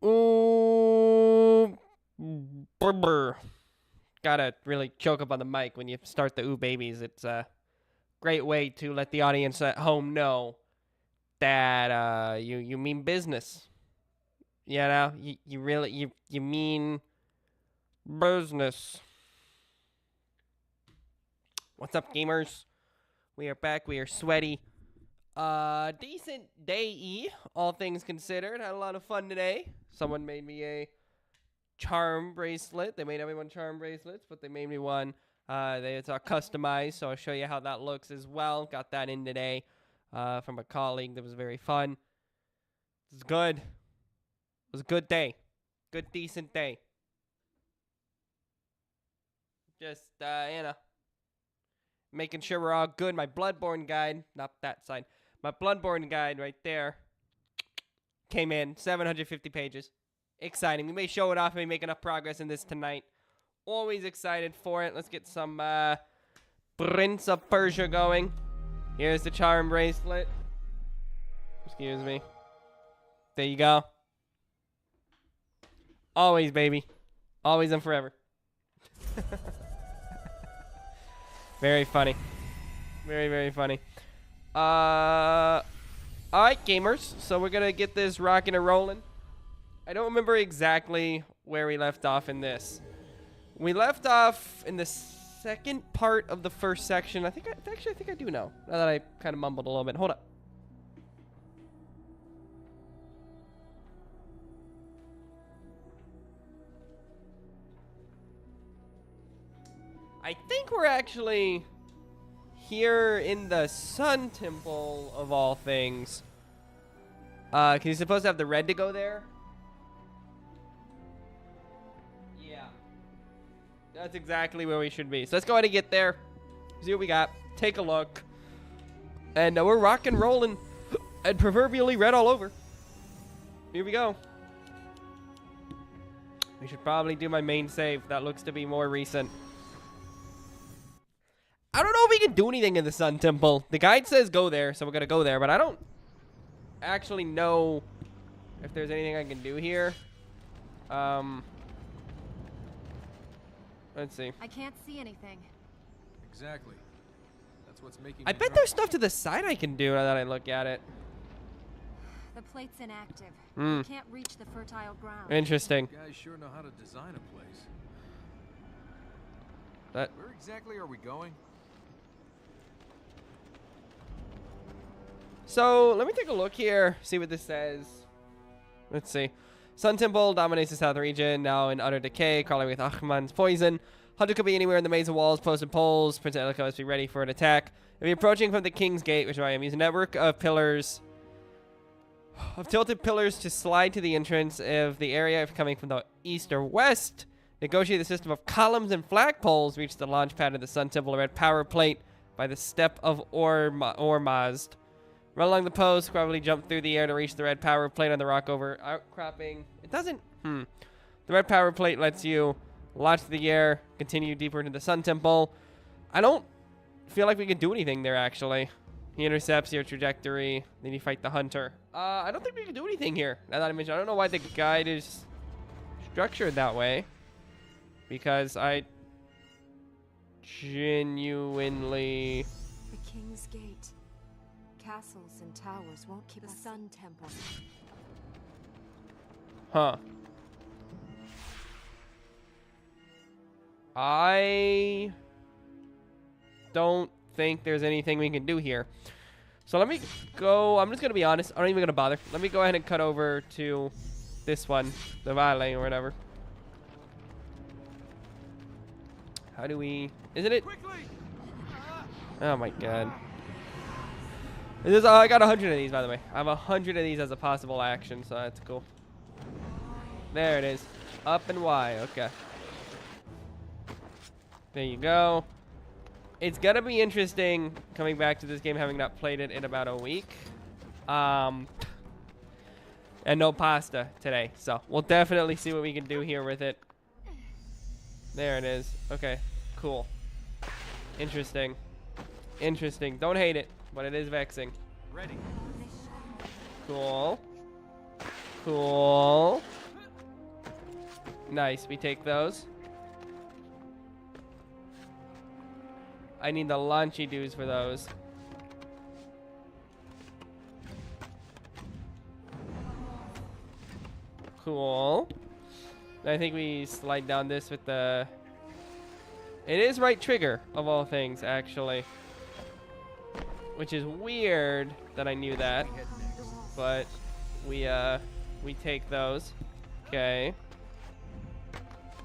Ooh. Brr, brr. Gotta really choke up on the mic when you start the ooh babies. It's a great way to let the audience at home know that you mean business. You know, you really you mean business. What's up, gamers? We are back. We are sweaty. Decent day, all things considered. Had a lot of fun today. Someone made me a charm bracelet. They made everyone charm bracelets, but they made me one. It's customized, so I'll show you how that looks as well. Got that in today from a colleague. That was very fun. It was good. It was a good day. Good, decent day. Just, making sure we're all good. My Bloodborne guide, not that side. My Bloodborne guide right there came in 750 pages. Exciting. We may show it off and we make enough progress in this tonight. Always excited for it. Let's get some Prince of Persia going. Here's the charm bracelet. Excuse me. There you go. Always, baby. Always and forever. Very funny. Very, very funny. Alright, gamers. So we're going to get this rocking and rolling. I don't remember exactly where we left off in this. We left off in the second part of the first section. I think I do know. Now that I kind of mumbled a little bit. Hold up. I think we're actually here in the Sun Temple of all things. Cause you're supposed to have the red to go there. Yeah. That's exactly where we should be. So let's go ahead and get there. See what we got. Take a look. And we're rock and rolling. And proverbially red all over. Here we go. We should probably do my main save. That looks to be more recent. I don't know if we can do anything in the Sun Temple. The guide says go there, so we're going to go there. But I don't actually know if there's anything I can do here. Let's see. I can't see anything. Exactly. That's what's making I bet there's stuff to the side I can do now that I look at it. The plate's inactive. Hmm. You can't reach the fertile ground. Interesting. You guys sure know how to design a place. That. Where exactly are we going? So, let me take a look here, see what this says. Let's see. Sun Temple dominates the south region, now in utter decay, crawling with Ahman's poison. Hunter could be anywhere in the maze of walls, posted poles. Prince Elika must be ready for an attack. If you're approaching from the King's Gate, which I am, use a network of pillars, of tilted pillars to slide to the entrance of the area. If coming from the east or west, negotiate the system of columns and flagpoles. Reach the launch pad of the Sun Temple, a red power plate by the Step of Ormazd. Run along the post, probably jump through the air to reach the red power plate on the rock over outcropping. It doesn't, The red power plate lets you launch through the air, continue deeper into the Sun Temple. I don't feel like we can do anything there, actually. He intercepts your trajectory, then you fight the hunter. I don't think we can do anything here, now that I mentioned. I don't know why the guide is structured that way. Because I genuinely... The King's Gate. Castles and towers won't keep the Sun Temple. Huh. I don't think there's anything we can do here. So let me go. I'm just going to be honest. I'm not even going to bother. Let me go ahead and cut over to this one. The Valley or whatever. How do we... Isn't it? Oh my god. I got 100 of these, by the way. I have 100 of these as a possible action, so that's cool. There it is. Up and Y. Okay. There you go. It's going to be interesting coming back to this game, having not played it in about a week. And no pasta today. So we'll definitely see what we can do here with it. There it is. Okay. Cool. Interesting. Interesting. Don't hate it. But it is vexing. Ready. Cool. Cool. Nice. We take those. I need the launchy dudes for those. Cool. I think we slide down this with the... It is right trigger, of all things, actually. Which is weird that I knew that. But we take those. Okay.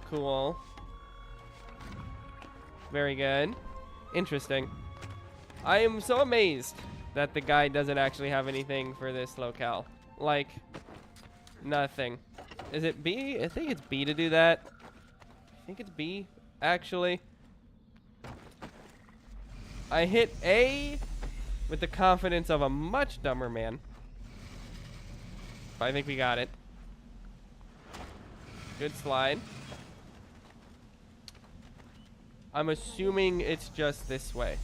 Cool. Very good. Interesting. I am so amazed that the guy doesn't actually have anything for this locale. Like, nothing. Is it B? I think it's B to do that. I think it's B, actually. I hit A with the confidence of a much dumber man. But I think we got it. Good slide. I'm assuming it's just this way.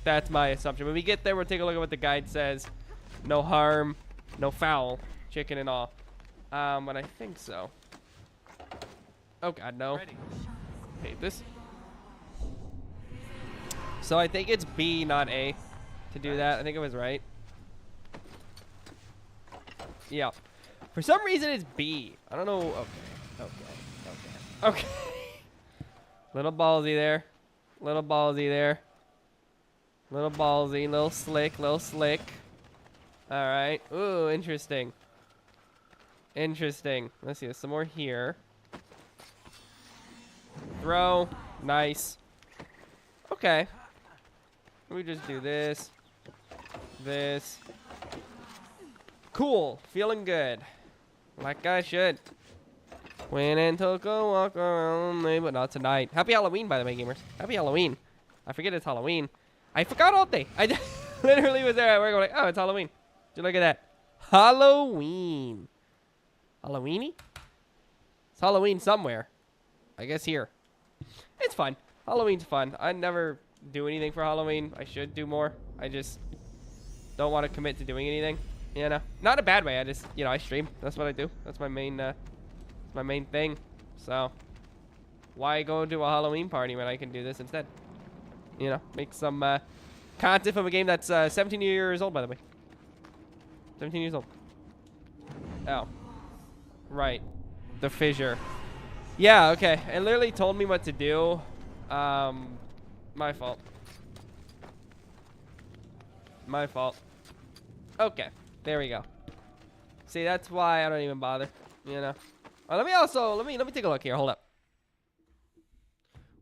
That's my assumption. When we get there, we'll take a look at what the guide says. No harm, no foul, chicken and all. But I think so. Oh god, no. Hate this. So I think it's B, not A, to do that. I think I was right. Yeah. For some reason, it's B. I don't know. Okay. Little ballsy there. Little ballsy there. Little ballsy. Little slick. Little slick. Alright. Ooh, interesting. Interesting. Let's see. There's some more here. Throw. Nice. Okay. We just do this. This. Cool. Feeling good. Like I should. Went and took a walk around me, but not tonight. Happy Halloween, by the way, gamers. Happy Halloween. I forget it's Halloween. I forgot all day. I literally was there at work. I'm like, oh, it's Halloween. Did you look at that? Halloween. Halloweeny? It's Halloween somewhere. I guess here. It's fun. Halloween's fun. I never do anything for Halloween. I should do more. I just don't want to commit to doing anything. You know, not in a bad way. I just, you know, I stream. That's what I do. That's my main thing. So why go to a Halloween party when I can do this instead? You know, make some content from a game that's 17 years old, by the way. 17 years old. Oh, right. The fissure. Yeah. Okay. It literally told me what to do. My fault. My fault. Okay. There we go. See, that's why I don't even bother. You know. Let me take a look here. Hold up.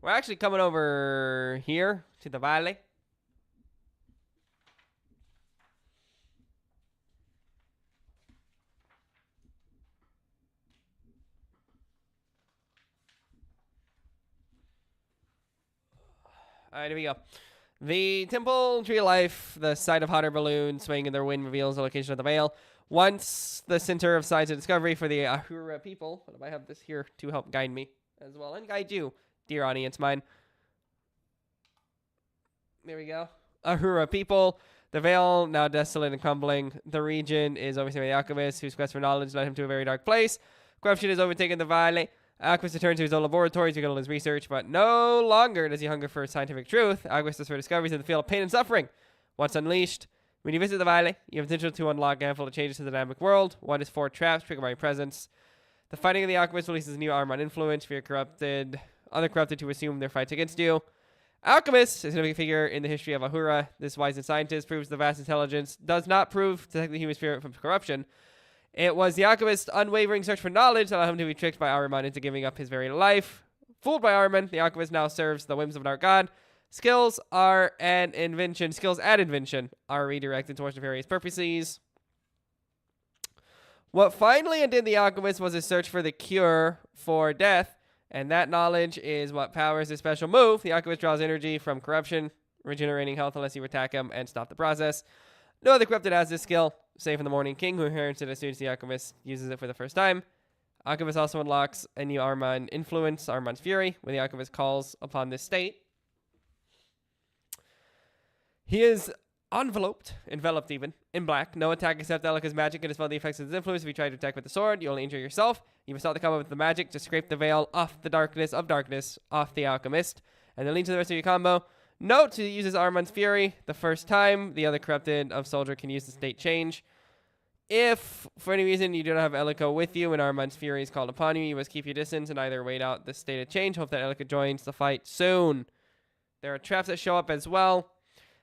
We're actually coming over here to the valley. All right, here we go. The Temple Tree of Life, the site of hot air balloons swaying in their wind, reveals the location of the Vale. Once the center of science and discovery for the Ahura people. But I have this here to help guide me as well. And guide you, dear audience mine. There we go. Ahura people. The Vale, now desolate and crumbling. The region is overseen by the alchemist, whose quest for knowledge led him to a very dark place. Corruption has overtaken the valley. Alchemist returns to his own laboratory to get his research, but no longer does he hunger for scientific truth. Alchemist is for discoveries in the field of pain and suffering. Once unleashed, when you visit the valley, you have potential to unlock a handful of changes to the dynamic world. One is 4 traps triggered by your presence. The fighting of the alchemist releases a new armor on influence for your other corrupted to assume their fights against you. Alchemist is a significant figure in the history of Ahura. This wise scientist proves the vast intelligence does not prove to protect the human spirit from corruption. It was the alchemist's unwavering search for knowledge that allowed him to be tricked by Ahriman into giving up his very life. Fooled by Ahriman, the alchemist now serves the whims of an dark god. Skills and invention are redirected towards various purposes. What finally undid the alchemist was his search for the cure for death, and that knowledge is what powers his special move. The alchemist draws energy from corruption, regenerating health unless you attack him and stop the process. No other corrupted has this skill, save for the Morning King, who inherits it as soon as the alchemist uses it for the first time. Alchemist also unlocks a new Ahriman influence, Ahriman's Fury, when the alchemist calls upon this state. He is enveloped even, in black. No attack except Elika's magic can dispel the effects of his influence. If you try to attack with the sword, you only injure yourself. You must start the combo with the magic to scrape the veil off the darkness off the alchemist, and then lead to the rest of your combo. Note to use Armand's Fury the first time. The other corrupted of soldier can use the state change. If, for any reason, you do not have Elika with you and Armand's Fury is called upon you, you must keep your distance and either wait out the state of change. Hope that Elika joins the fight soon. There are traps that show up as well.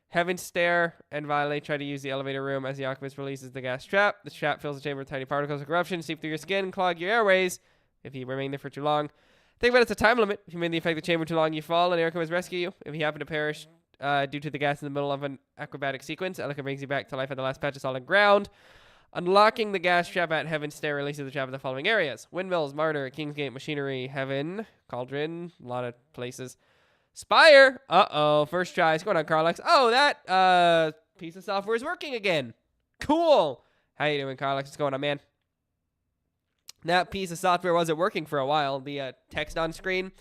Heaven Stare and Violate try to use the elevator room as the alchemist releases the gas trap. The trap fills the chamber with tiny particles of corruption, seep through your skin, and clog your airways if you remain there for too long. Think about it's a time limit. If you remain in the affected chamber too long, you fall, and Elika must rescue you. If you happen to perish due to the gas in the middle of an acrobatic sequence, Elika brings you back to life at the last patch of solid ground. Unlocking the gas trap at Heaven Stair releases the trap in the following areas: Windmills, Martyr, Kingsgate, Machinery, Heaven, Cauldron, a lot of places. Spire! Uh-oh, first try. What's going on, Carlex? Oh, that piece of software is working again. Cool. How you doing, Carlex? What's going on, man? That piece of software wasn't working for a while, the text on screen.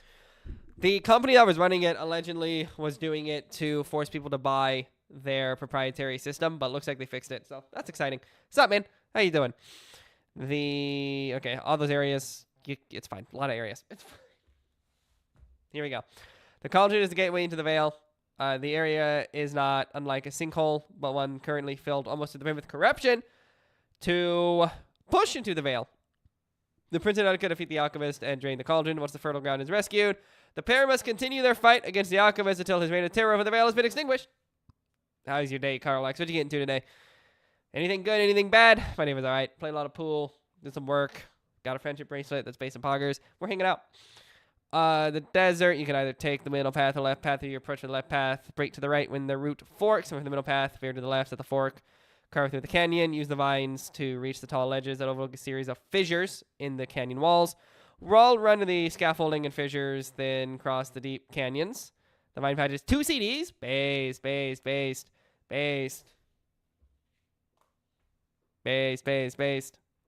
The company that was running it allegedly was doing it to force people to buy their proprietary system, but looks like they fixed it, so that's exciting. What's up, man? How you doing? Okay, all those areas, it's fine. A lot of areas. It's fine. Here we go. The cauldron is the gateway into the Vale. The area is not unlike a sinkhole, but one currently filled almost to the brim with corruption to push into the Vale. The Prince and Elika defeat the Alchemist and drain the cauldron. Once the fertile ground is rescued, the pair must continue their fight against the Alchemist until his reign of terror over the Vale has been extinguished. How's your day, Carlex? What you getting to today? Anything good? Anything bad? My name is alright. Played a lot of pool. Did some work. Got a friendship bracelet that's based on poggers. We're hanging out. The desert, you can either take the middle path or left path, or you approach the left path. Break to the right when the route forks, and from the middle path, veer to the left at the fork. Carve through the canyon. Use the vines to reach the tall ledges that overlook a series of fissures in the canyon walls. Run to the scaffolding and fissures, then cross the deep canyons. The vine patches 2 CDs. Based.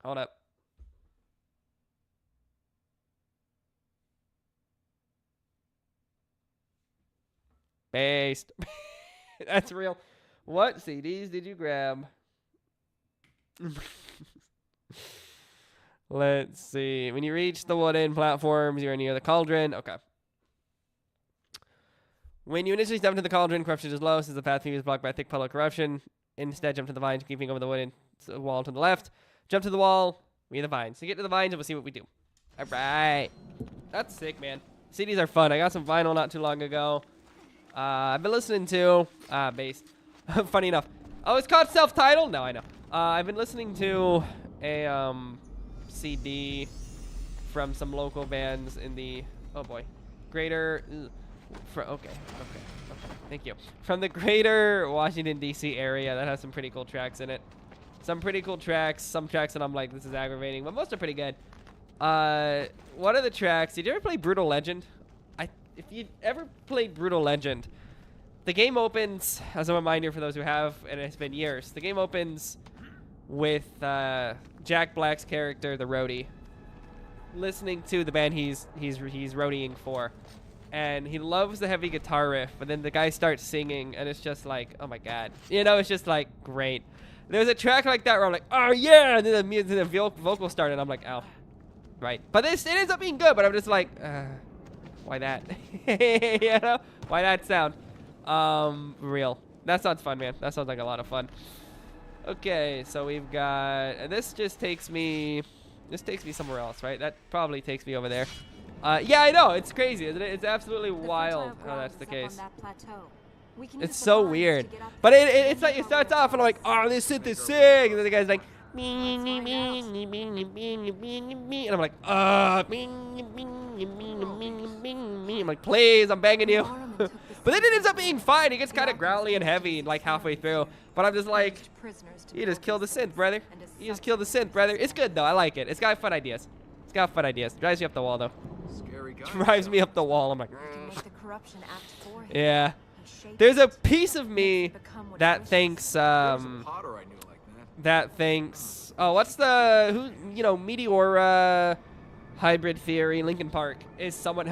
Hold up. Based. That's real. What CDs did you grab? Let's see. When you reach the wooden platforms, you're near the cauldron. Okay. When you initially step into the cauldron, corruption is low, since the path is blocked by a thick puddle of corruption. Instead, jump to the vines, keeping over the wooden wall to the left. Jump to the wall, we the vines. So get to the vines, and we'll see what we do. All right. That's sick, man. CDs are fun. I got some vinyl not too long ago. I've been listening to bass. Funny enough. Oh, it's called self-titled? No, I know. I've been listening to a CD from some local bands in the greater okay. Thank you. From the greater Washington D.C. area that has some pretty cool tracks in it. Some pretty cool tracks. Some tracks that I'm like, this is aggravating, but most are pretty good. One of the tracks. Did you ever play Brutal Legend? If you ever played Brutal Legend, the game opens, as a reminder for those who have, and it's been years, the game opens with Jack Black's character, the roadie, listening to the band he's roadieing for. And he loves the heavy guitar riff, but then the guy starts singing, and it's just like, oh my god. You know, it's just like, great. There's a track like that where I'm like, oh yeah, and then the vocal started, and I'm like, oh, right. But it ends up being good, but I'm just like, why that? You know? Why that sound? Real. That sounds fun, man. That sounds like a lot of fun. Okay, so we've got, and this takes me somewhere else, right? That probably takes me over there. Yeah, I know. It's crazy, isn't it? It's absolutely wild how that's the case. It's so weird. But it's like, it starts off and I'm like, oh, this synth is sick. And then the guy's like, and I'm like, I'm like, please, I'm begging you. But then it ends up being fine. It gets kind of growly and heavy like halfway through. But I'm just like, you just killed the synth, brother. You just killed the synth, brother. It's good, though. I like it. It's got fun ideas. Drives me up the wall, though. Drives me up the wall. I'm like, yeah. There's a piece of me that thinks, oh, what's the, Meteora hybrid theory, Linkin Park, is somewhat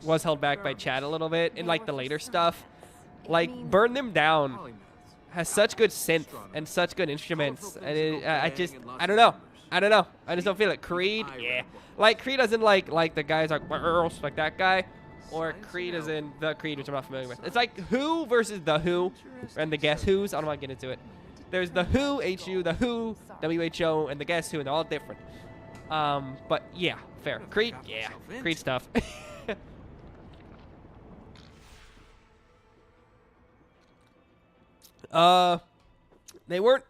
was held back by Chad a little bit in, like, the later stuff. Like, burn them down. has such good synth and such good instruments, and I don't know. I just don't feel it. Creed, yeah. Like Creed as in like the guys like that guy, or Creed as in the Creed, which I'm not familiar with. It's like Who versus the Who, and the Guess Who's. I don't want to get into it. There's the Who, HU, the Who, WHO, and the Guess Who, and they're all different. But yeah, fair. Creed, yeah, Creed stuff. They weren't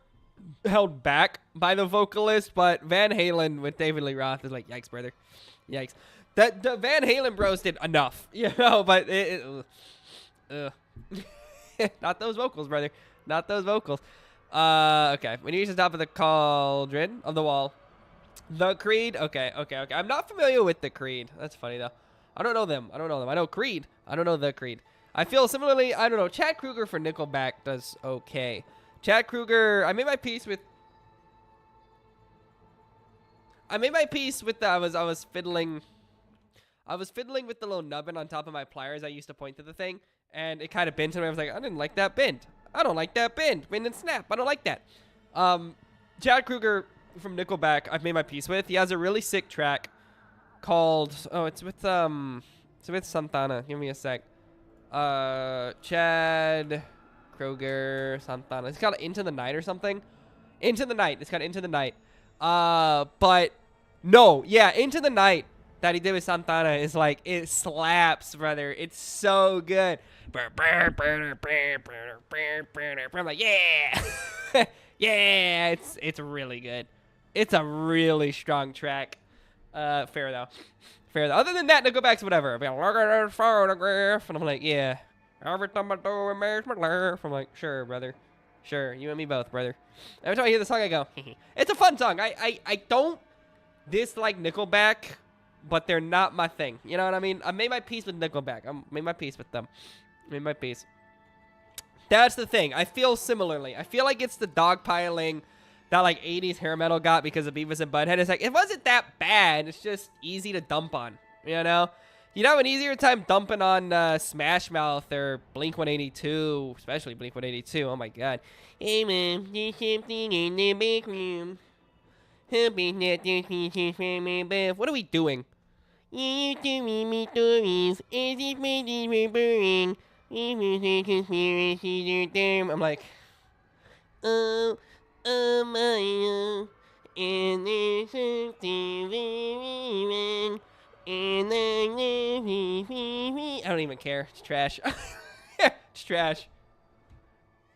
held back by the vocalist, but Van Halen with David Lee Roth is like, yikes, brother, yikes. The Van Halen bros did enough, you know, but not those vocals, brother, not those vocals. Okay, when you reach the top of the cauldron of the wall, the Creed. Okay. I'm not familiar with the Creed. That's funny though. I don't know them. I know Creed. I don't know the Creed. I feel similarly. I don't know. Chad Kroeger for Nickelback does okay. Chad Kroeger. I made my peace with the. I was fiddling with the little nubbin on top of my pliers. I used to point to the thing, and it kind of bent, and I was like, I didn't like that bend. I don't like that bend. Bend and snap. I don't like that. Chad Kroeger from Nickelback, I've made my peace with. He has a really sick track called. Oh, it's with Santana. Give me a sec. Chad Kroeger, Santana. It's called Into the Night or something. Into the Night. It's called Into the Night. But no, yeah, Into the Night that he did with Santana is like, it slaps, brother. It's so good. I'm like, yeah. Yeah, it's really good. It's a really strong track. Fair though. Other than that, Nickelback's whatever. I'm look at this photograph, and I'm like, yeah. Every time I do, it makes me laugh. I'm like, sure, brother. Sure, you and me both, brother. Every time I hear the song, I go, it's a fun song. I don't dislike Nickelback, but they're not my thing. You know what I mean? I made my peace with Nickelback. I made my peace with them. Made my peace. That's the thing. I feel similarly. I feel like it's the dogpiling that like 80s hair metal got because of Beavis and Butthead. It's like, it wasn't that bad. It's just easy to dump on, you know? You'd have an easier time dumping on Smash Mouth or Blink-182, especially Blink-182. Oh my god. Hey man, there's something in the back room. What are we doing? You doing me stories as if my days were boring. I'm like, oh my, and there's something very wrong, and I don't even care. It's trash. It's trash.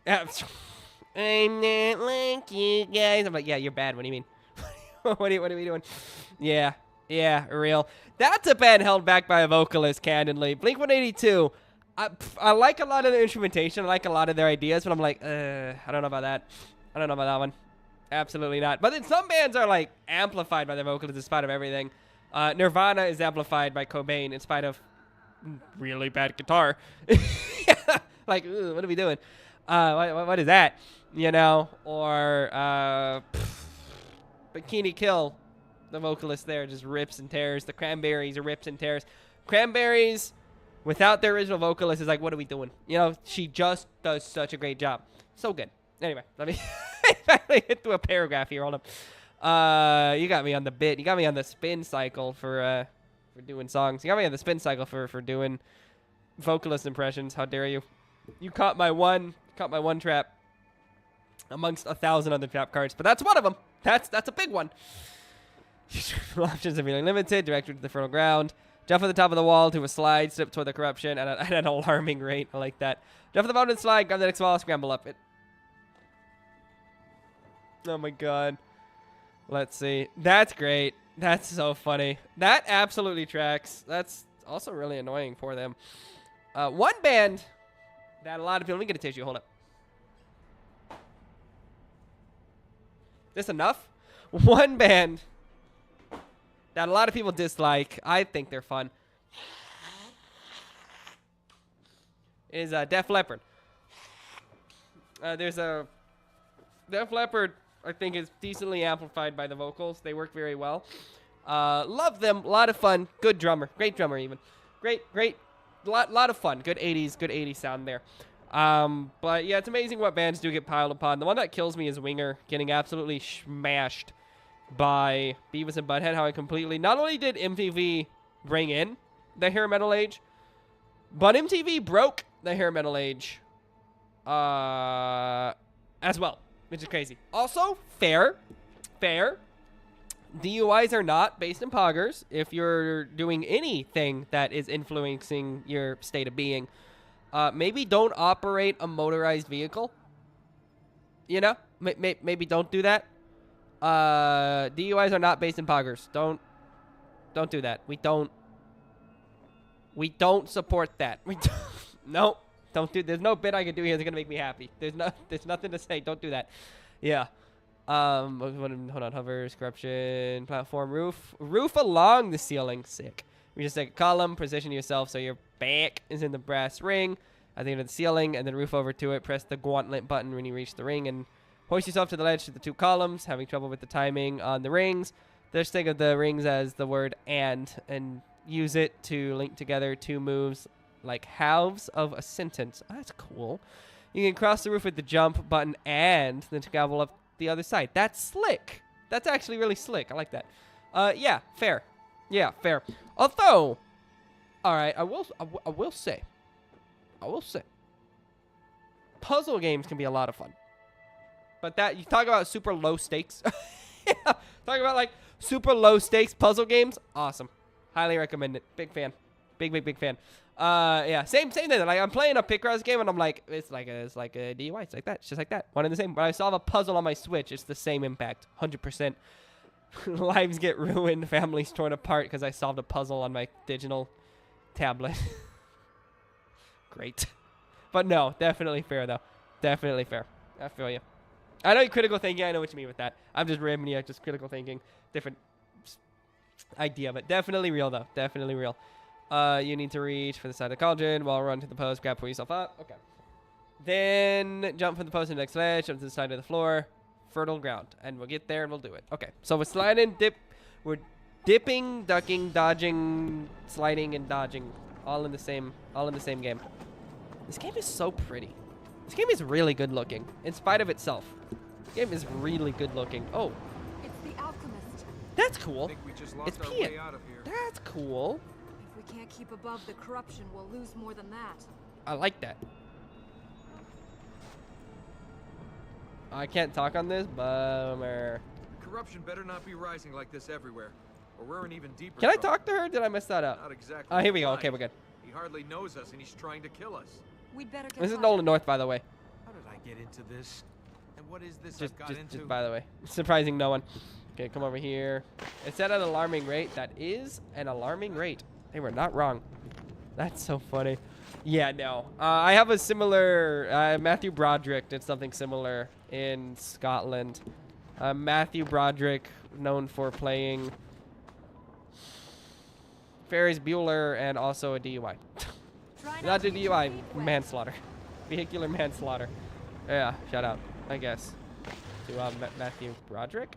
I'm not like you guys. I'm like, yeah, you're bad. What do you mean? What are we doing? Yeah, real. That's a band held back by a vocalist, candidly. Blink-182. I like a lot of the instrumentation. I like a lot of their ideas, but I'm like, I don't know about that. I don't know about that one. Absolutely not. But then some bands are like amplified by their vocalists in spite of everything. Nirvana is amplified by Cobain in spite of really bad guitar. Like, what are we doing? What is that? You know? Or Bikini Kill, the vocalist there just rips and tears. The Cranberries are rips and tears. Cranberries, without their original vocalist, is like, what are we doing? You know, she just does such a great job. So good. Anyway, let me hit through a paragraph here. Hold up. You got me on the bit. You got me on the spin cycle for doing songs. You got me on the spin cycle for doing vocalist impressions. How dare you? You caught my one trap amongst 1,000 other trap cards, but that's one of them. That's a big one. Options are really limited. Directed to the fertile ground. Jump at the top of the wall to a slide. Slip toward the corruption at an alarming rate. I like that. Jump at the bottom and slide. Grab the next wall. Scramble up it. Oh my god. Let's see. That's great. That's so funny. That absolutely tracks. That's also really annoying for them. One band that a lot of people... Let me get a tissue. Hold up. This enough? One band that a lot of people dislike. I think they're fun. Is Def Leppard. There's a... Def Leppard, I think, is decently amplified by the vocals. They work very well. Love them. A lot of fun. Good drummer. Great drummer, even. Great. Lot of fun. Good 80s sound there. But yeah, it's amazing what bands do get piled upon. The one that kills me is Winger getting absolutely smashed by Beavis and Butthead. How I completely, not only did MTV bring in the hair metal age, but MTV broke the hair metal age as well, which is crazy. Also, fair. DUIs are not based in poggers. If you're doing anything that is influencing your state of being, maybe don't operate a motorized vehicle. You know, maybe don't do that. DUIs are not based in poggers. Don't do that. We don't support that. No, don't do. There's no bit I can do here that's gonna make me happy. There's nothing to say. Don't do that. Yeah. Hold on. Hover, corruption, platform, roof along the ceiling. Sick. We just take a column, position yourself so your back is in the brass ring at the end of the ceiling, and then roof over to it. Press the gauntlet button when you reach the ring, and hoist yourself to the ledge to the 2 columns. Having trouble with the timing on the rings? Just think of the rings as the word and use it to link together 2 moves like halves of a sentence. Oh, that's cool. You can cross the roof with the jump button and then travel up the other side. That's slick. That's actually really slick. I like that. Yeah, fair. Yeah, fair. Although, all right, I will say, puzzle games can be a lot of fun. But that, you talk about super low stakes. Yeah, talk about like super low stakes puzzle games. Awesome. Highly recommend it. Big fan. Big fan. Yeah, same thing. Like, I'm playing a Picross game and I'm like, it's like a DUI. It's like that. It's just like that. One and the same. When I solve a puzzle on my Switch, it's the same impact. 100%. Lives get ruined. Families torn apart because I solved a puzzle on my digital tablet. Great. But no, definitely fair though. Definitely fair. I feel you. I know critical thinking. I know what you mean with that. I'm just ribbing you. Just critical thinking. Different idea, but definitely real though. Definitely real. You need to reach for the side of the cauldron while run to the post. Grab, pull yourself up. Okay. Then jump from the post to the next ledge. Jump to the side of the floor. Fertile ground. And we'll get there and we'll do it. Okay. So we're sliding, we're dipping, ducking, dodging, sliding, and dodging. All in the same game. This game is so pretty. This game is really good looking, in spite of itself. This game is really good looking. Oh. It's the alchemist. That's cool. I think we just lost It's our peeing. way out of here. That's cool. If we can't keep above the corruption, we'll lose more than that. I like that. I can't talk on this, bummer. Corruption better not be rising like this everywhere, or we're in even deeper Can I trouble. talk to her? Did I mess that up? Not exactly. Oh, here we go. alive. Okay, we're good. He hardly knows us, and he's trying to kill us. We'd better get This is caught. Nolan North, by the way. How did I get into this? And what is this Just I've got into? by the way. Surprising no one. Okay, come over here. It's at an alarming rate. That is an alarming rate. They were not wrong. That's so funny. Yeah, no. I have a similar... Matthew Broderick did something similar in Scotland. Matthew Broderick, known for playing Ferris Bueller and also a DUI. Try Not to a get your DUI, feet wet. manslaughter. Vehicular manslaughter. Yeah, shout out, I guess, to Matthew Broderick,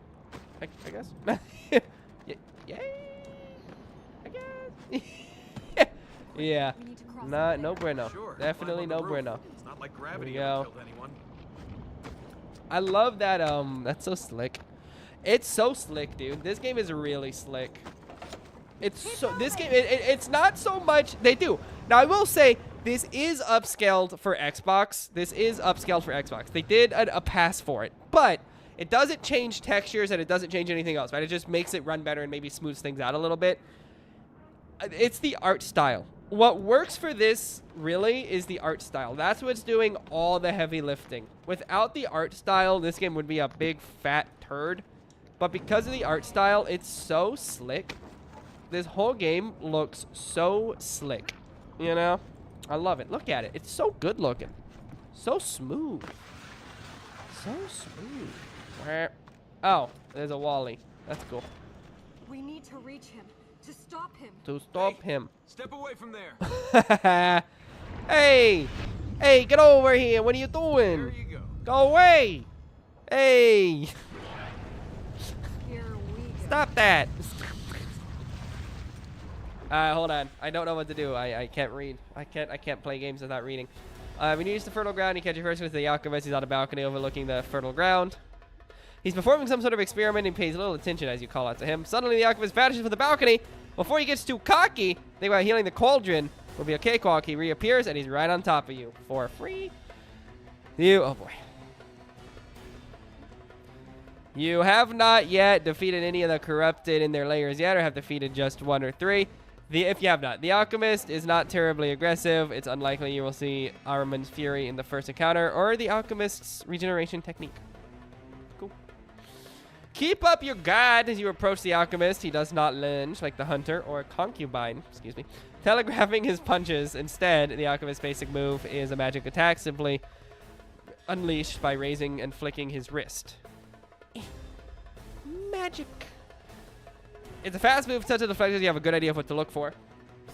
I guess. Yay, I guess. Yeah, We need to cross no over there. bueno. Sure, Definitely climb on no the roof. bueno. It's not like we gravity go. ever killed anyone. I love that. That's so slick. It's so slick, dude. This game is really slick. It's so this game. It's not so much they do. Now I will say this is upscaled for Xbox. They did a pass for it, but it doesn't change textures and it doesn't change anything else, right? It just makes it run better and maybe smooths things out a little bit. It's the art style. What works for this really is the art style. That's what's doing all the heavy lifting. Without the art style, this game would be a big fat turd. But because of the art style, it's so slick. This whole game looks so slick. You know? I love it. Look at it. It's so good looking. So smooth. So smooth. Oh, there's a Wally. That's cool. We need to reach him. To stop him. To stop him. Step away from there. Hey! Hey, get over here. What are you There doing? you go. Go away! Hey! Here we go. Stop that! Hold on. I don't know what to do. I can't read. I can't play games without reading. When you use the fertile ground, you catch your first with the alchemist. He's on a balcony overlooking the fertile ground. He's performing some sort of experiment and pays little attention as you call out to him. Suddenly, the alchemist vanishes from the balcony. Before he gets too cocky, think about healing the cauldron will be a cakewalk. He reappears, and he's right on top of you for free. Oh boy. You have not yet defeated any of the corrupted in their layers yet, or have defeated just 1 or 3. If you have not. The alchemist is not terribly aggressive. It's unlikely you will see Ahriman's fury in the first encounter, or the alchemist's regeneration technique. Cool. Keep up your guard as you approach the alchemist. He does not lunge like the hunter or concubine, excuse me, telegraphing his punches. Instead, the alchemist's basic move is a magic attack, simply unleashed by raising and flicking his wrist. Magic. It's a fast move, such as deflectors. You have a good idea of what to look for.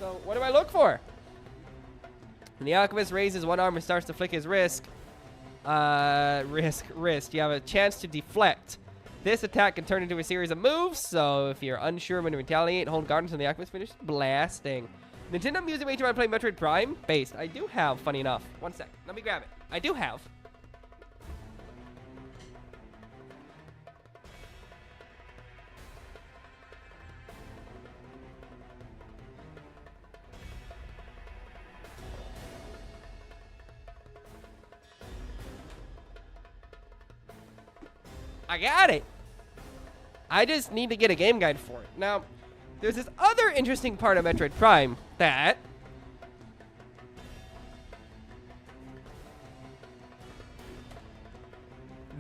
So, what do I look for? When the alchemist raises one arm and starts to flick his wrist. You have a chance to deflect. This attack can turn into a series of moves, so if you're unsure when to retaliate, hold guard until the alchemist finishes blasting. Nintendo Music made you want to play Metroid Prime? Based. I do have, funny enough. One sec. Let me grab it. I do have. I got it. I just need to get a game guide for it. Now, there's this other interesting part of Metroid Prime that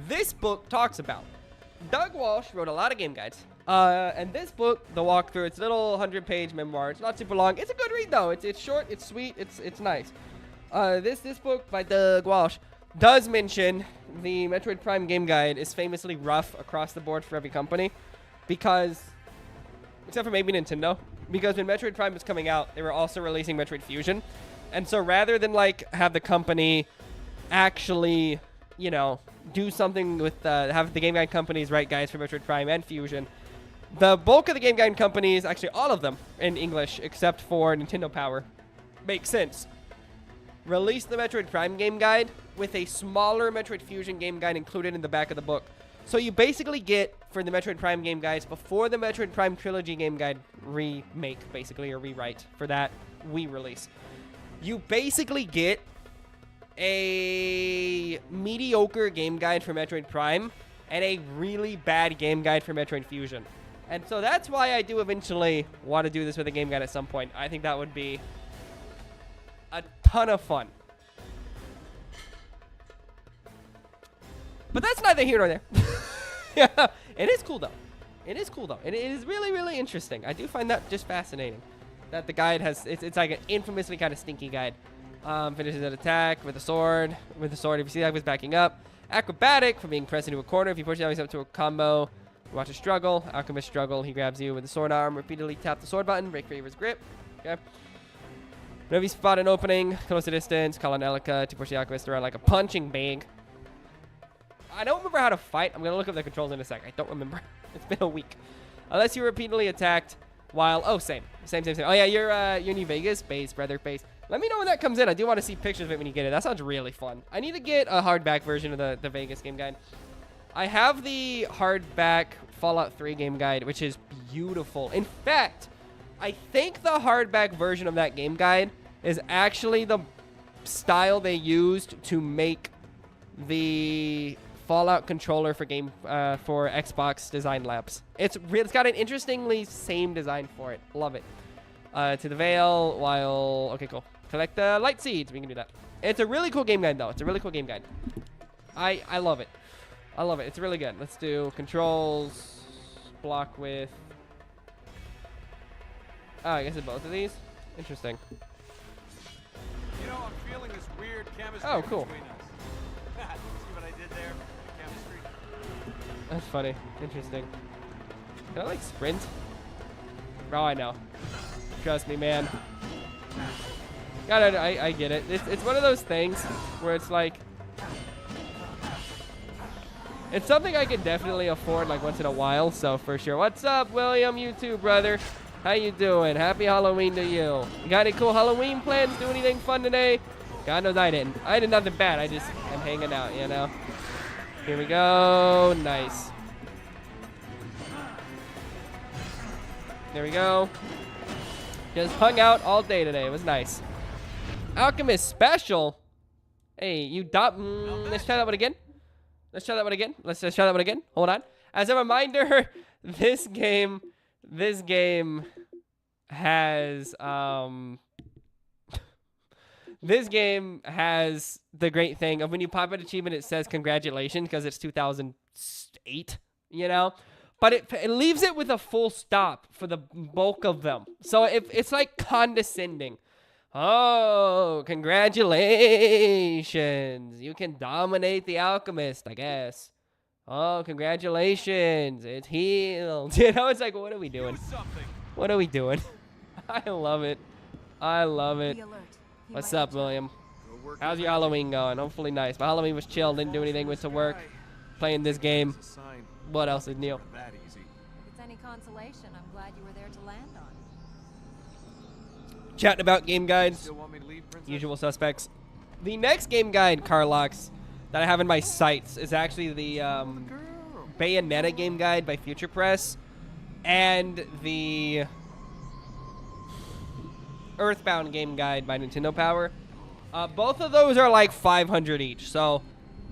this book talks about. Doug Walsh wrote a lot of game guides. And this book, the walkthrough, it's a little 100-page memoir. It's not super long. It's a good read, though. It's short. It's sweet. It's nice. This book by Doug Walsh does mention the Metroid Prime game guide is famously rough across the board for every company because, except for maybe Nintendo, because when Metroid Prime was coming out, they were also releasing Metroid Fusion. And so rather than like have the company actually, you know, do something with have the game guide companies write guides for Metroid Prime and Fusion, the bulk of the game guide companies, actually all of them in English except for Nintendo Power, makes sense, release the Metroid Prime game guide with a smaller Metroid Fusion game guide included in the back of the book. So you basically get, for the Metroid Prime game guides, before the Metroid Prime Trilogy game guide remake, basically, or rewrite for that Wii release, you basically get a mediocre game guide for Metroid Prime and a really bad game guide for Metroid Fusion. And so that's why I do eventually want to do this with a game guide at some point. I think that would be a ton of fun. But that's neither here nor there. Yeah, it is cool though. It is cool though. It is really, really interesting. I do find that just fascinating. That the guide has, it's like an infamously kind of stinky guide. Finishes an attack with a sword. With the sword, if you see that was backing up. Acrobatic, for being pressed into a corner. If you push yourself to a combo, watch a struggle. Alchemist struggle. He grabs you with the sword arm. Repeatedly tap the sword button. Break free of his grip. Okay. Whenever you spot an opening, close the distance, call on Elika to push the alchemist around like a punching bag. I don't remember how to fight. I'm going to look up the controls in a sec. I don't remember. It's been a week. Unless you're repeatedly attacked while... Oh, same. Oh, yeah, you're New Vegas. Base, brother, base. Let me know when that comes in. I do want to see pictures of it when you get it. That sounds really fun. I need to get a hardback version of the Vegas game guide. I have the hardback Fallout 3 game guide, which is beautiful. In fact, I think the hardback version of that game guide is actually the style they used to make the Fallout controller for Xbox Design Labs. It's got an interestingly same design for it. Love it. To the Veil while... Okay, cool. Collect the light seeds. We can do that. It's a really cool game guide, though. It's a really cool game guide. I love it. I love it. It's really good. Let's do controls. Block with... Oh, I guess it's both of these. Interesting. You know, I'm feeling this weird chemistry cool. between us. See what I did there? Chemistry. That's funny. Interesting. Can I, like, sprint? Oh, I know. Trust me, man. I get it. It's one of those things where it's like... It's something I can definitely afford, like, once in a while, so for sure. What's up, William? You too, brother. How you doing? Happy Halloween to you. You got any cool Halloween plans? Do anything fun today? God knows I didn't. I did nothing bad. I just am hanging out, you know. Here we go. Nice. There we go. Just hung out all day today. It was nice. Alchemist special. Hey, you let's try that one again. Let's try that one again. Let's try that one again. Hold on. As a reminder, this game has this game has the great thing of when you pop an achievement, it says congratulations because it's 2008, you know? But it leaves it with a full stop for the bulk of them. So it's like condescending. Oh, congratulations. You can dominate the alchemist, I guess. Oh, congratulations. It's healed. You know, it's like, what are we doing? What are we doing? I love it. I love it. What's up, William? How's your Halloween going? Hopefully nice. My Halloween was chill. Didn't do anything. Went to work. Playing this game. What else is new? If it's any consolation, I'm glad you were there to land on. Chatting about game guides. Usual suspects. The next game guide, Carlox, that I have in my sights is actually the Bayonetta game guide by Future Press and the Earthbound game guide by Nintendo Power. Both of those are like 500 each, so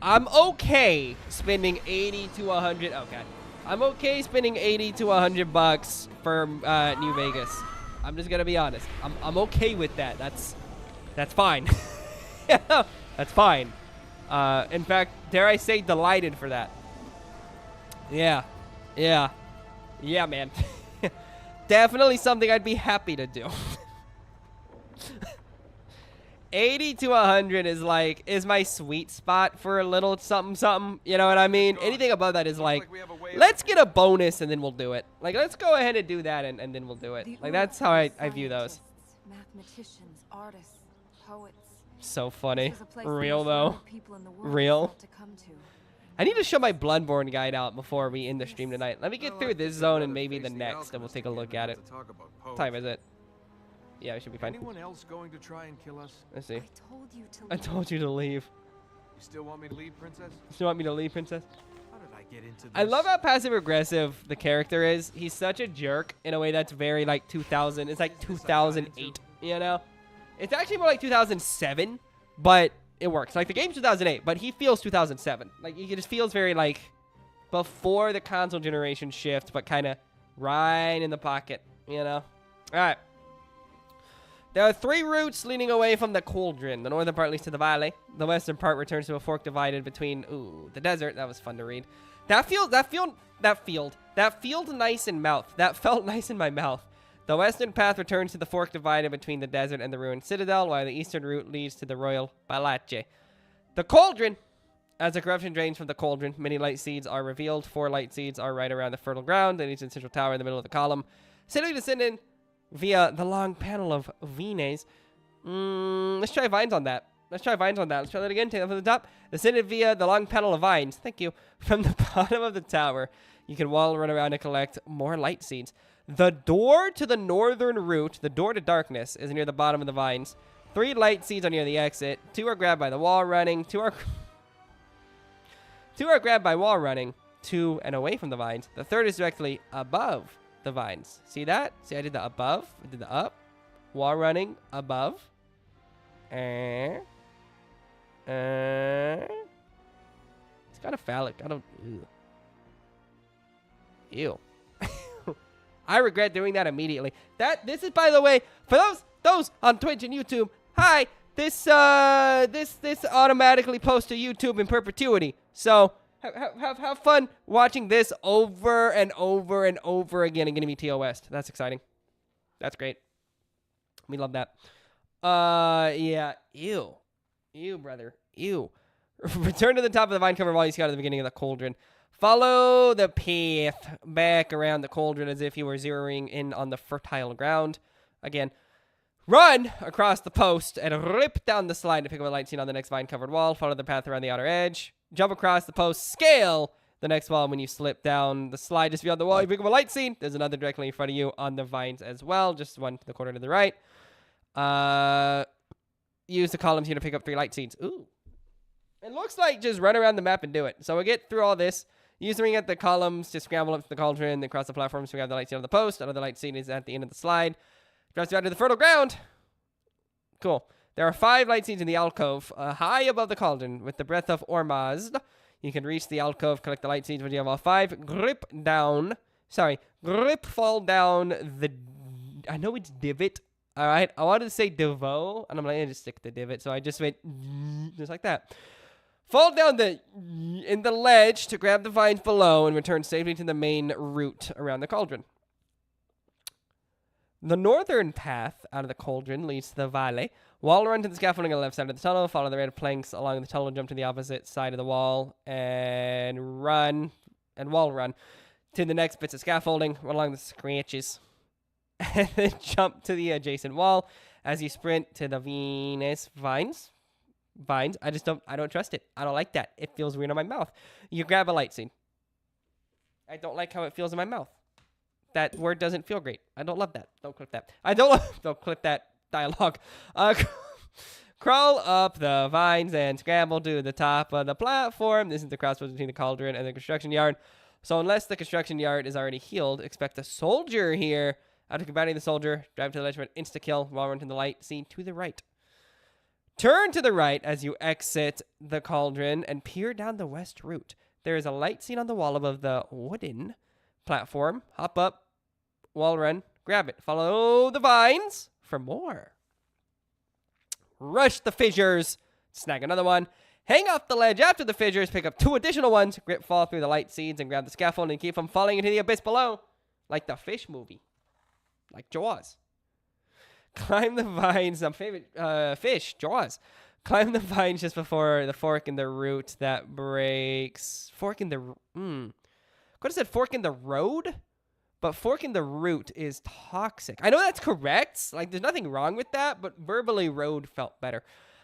I'm okay spending 80 to 100. Okay, I'm okay spending 80 to 100 bucks for New Vegas. I'm just gonna be honest. I'm okay with that. That's fine. That's fine. In fact, dare I say, delighted for that. Yeah, man. Definitely something I'd be happy to do. 80 to 100 is my sweet spot for a little something, you know what I mean? Anything above that is like, let's get a bonus and then we'll do it. Like, let's go ahead and do that and then we'll do it. Like, that's how I view those. Mathematicians, artists, poets. So funny. Real, though. Real. I need to show my Bloodborne guide out before we end the stream tonight. Let me get through this zone and maybe the next, and we'll take a look at it. What time is it? Yeah, we should be fine. Anyone else going to try and kill us? Let's see. I told you to leave. You still want me to leave, Princess? Still want me to leave, Princess? How did I get into this? I love how passive-aggressive the character is. He's such a jerk in a way that's very, like, 2000. It's like 2008, you know? It's actually more like 2007, but it works. Like, the game's 2008, but he feels 2007. Like, he just feels very, like, before the console generation shift, but kind of right in the pocket, you know? All right. There are 3 routes leading away from the cauldron. The northern part leads to the valley. The western part returns to a fork divided between, the desert. That was fun to read. That felt nice in mouth. That felt nice in my mouth. The western path returns to the fork divided between the desert and the ruined citadel, while the eastern route leads to the royal palace. The cauldron. As the corruption drains from the cauldron, many light seeds are revealed. 4 light seeds are right around the fertile ground, and each in central tower in the middle of the column. Simply descending via the long panel of vines. Let's try vines on that. Let's try that again. Take that from the top. Descended via the long panel of vines. Thank you. From the bottom of the tower, you can wall run around and collect more light seeds. The door to the northern route, the door to darkness, is near the bottom of the vines. 3 light seeds are near the exit. 2 are grabbed by the wall running. 2 are grabbed by wall running. 2 and away from the vines. The third is directly above the vines. See that? See, I did the above. I did the up. Wall running above. It's kind of phallic. I don't. Ew. I regret doing that immediately. This is, by the way, for those on Twitch and YouTube. Hi. This automatically posts to YouTube in perpetuity. So have fun watching this over and over and over again and getting me TO West. That's exciting. That's great. We love that. Yeah. Ew, brother. Ew. Return to the top of the vine-covered wall you scout at the beginning of the cauldron. Follow the path back around the cauldron as if you were zeroing in on the fertile ground. Again, run across the post and rip down the slide to pick up a light scene on the next vine-covered wall. Follow the path around the outer edge. Jump across the post. Scale the next wall. When you slip down the slide just beyond the wall, you pick up a light scene. There's another directly in front of you on the vines as well. Just one to the corner to the right. use the columns here to pick up 3 light seeds. Ooh. It looks like just run around the map and do it. So we get through all this. Use the ring at the columns to scramble up to the cauldron, then cross the platform so we have the light seed on the post. Another light seed is at the end of the slide. Drops you out to the fertile ground. Cool. There are 5 light seeds in the alcove, high above the cauldron. With the breath of Ormazd, you can reach the alcove, collect the light seeds when you have all 5. Grip, fall down the... I know it's divot. All right. I wanted to say devo, and I'm like, just stick the divot. So I just went just like that. Fall down in the ledge to grab the vines below and return safely to the main route around the cauldron. The northern path out of the cauldron leads to the valley. Wall run to the scaffolding on the left side of the tunnel. Follow the red planks along the tunnel. Jump to the opposite side of the wall and run and wall run to the next bits of scaffolding. Run along the scratches and then jump to the adjacent wall as you sprint to the Venus vines. I don't trust it. I don't like that. It feels weird in my mouth. You grab a light seed. I don't like how it feels in my mouth. That word doesn't feel great. I don't love that. Don't click that. Don't click that dialogue. Crawl up the vines and scramble to the top of the platform. This is the crossroads between the cauldron and the construction yard. So unless the construction yard is already healed, expect a soldier here. After combating the soldier, drive to the ledge for an insta-kill while running to the light seed to the right. Turn to the right as you exit the cauldron and peer down the west route. There is a light seed on the wall above the wooden platform. Hop up, wall run, grab it. Follow the vines for more. Rush the fissures, snag another one. Hang off the ledge after the fissures, pick up 2 additional ones. Grip fall through the light seeds and grab the scaffold and keep from falling into the abyss below. Like the fish movie. Like Jaws. Climb the vines. My favorite fish, Jaws. Climb the vines just before the fork in the root that breaks. Fork in the... Could have said fork in the road? But fork in the root is toxic. I know that's correct. Like, there's nothing wrong with that, but verbally road felt better.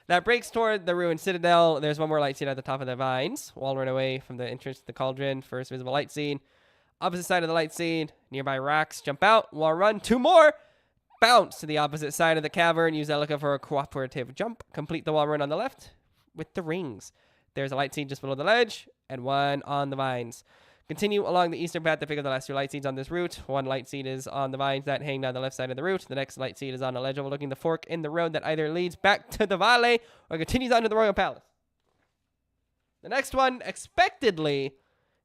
That breaks toward the ruined citadel. There's one more light seed at the top of the vines. Wall run away from the entrance to the cauldron. First visible light seed. Opposite side of the light seed. Nearby rocks. Jump out. Wall run. 2 more. Bounce to the opposite side of the cavern. Use Elika for a cooperative jump. Complete the wall run on the left with the rings. There's a light seed just below the ledge and 1 on the vines. Continue along the eastern path to pick up the last 2 light seeds on this route. 1 light seed is on the vines that hang down the left side of the route. The next light seed is on a ledge overlooking the fork in the road that either leads back to the valley or continues on to the royal palace. The next one, expectedly,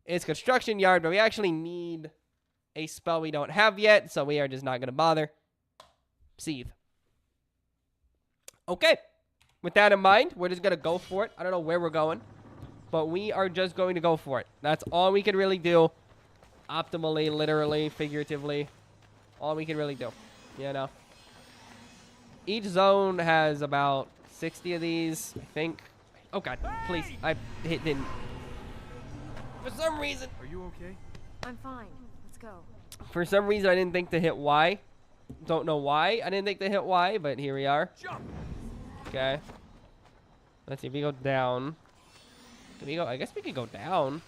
is construction yard, but we actually need a spell we don't have yet, so we are just not going to bother. Seethe. Okay. With that in mind, we're just going to go for it. I don't know where we're going, but we are just going to go for it. That's all we can really do. Optimally, literally, figuratively. All we can really do. You know? Each zone has about 60 of these, I think. Oh, God. Please. I didn't. For some reason. Are you okay? I'm fine. Let's go. For some reason, I didn't think to hit Y. Don't know why I didn't think to hit Y, but here we are. Jump. Okay. Let's see if we go down. Can we go? I guess we could go down.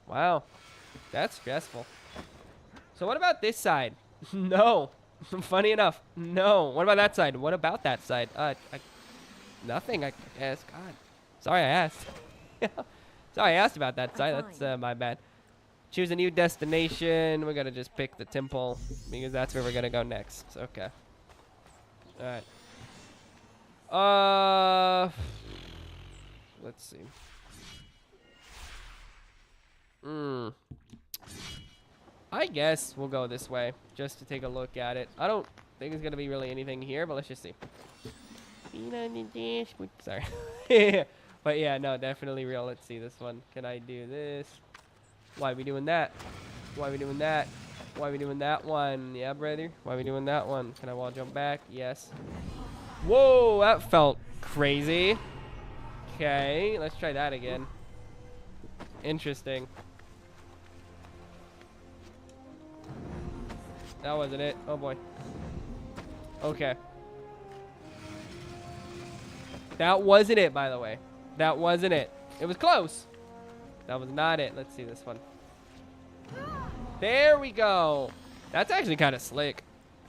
Wow. That's stressful. So what about this side? No. Funny enough. No. What about that side? What about that side? Nothing, I guess. God. Sorry I asked. Sorry I asked about that side. That's my bad. Choose a new destination. We're going to just pick the temple because that's where we're going to go next. Okay. All right. Let's see. I guess we'll go this way just to take a look at it. I don't think there's going to be really anything here, but let's just see. Sorry. But yeah, no, definitely real. Let's see this one. Can I do this? Why are we doing that? Why are we doing that? Why are we doing that one? Yeah, brother. Why are we doing that one? Can I wall jump back? Yes. Whoa, that felt crazy. Okay, let's try that again. Interesting. That wasn't it. Oh, boy. Okay. That wasn't it, by the way. That wasn't it. It was close. That was not it. Let's see this one. There we go. That's actually kind of slick.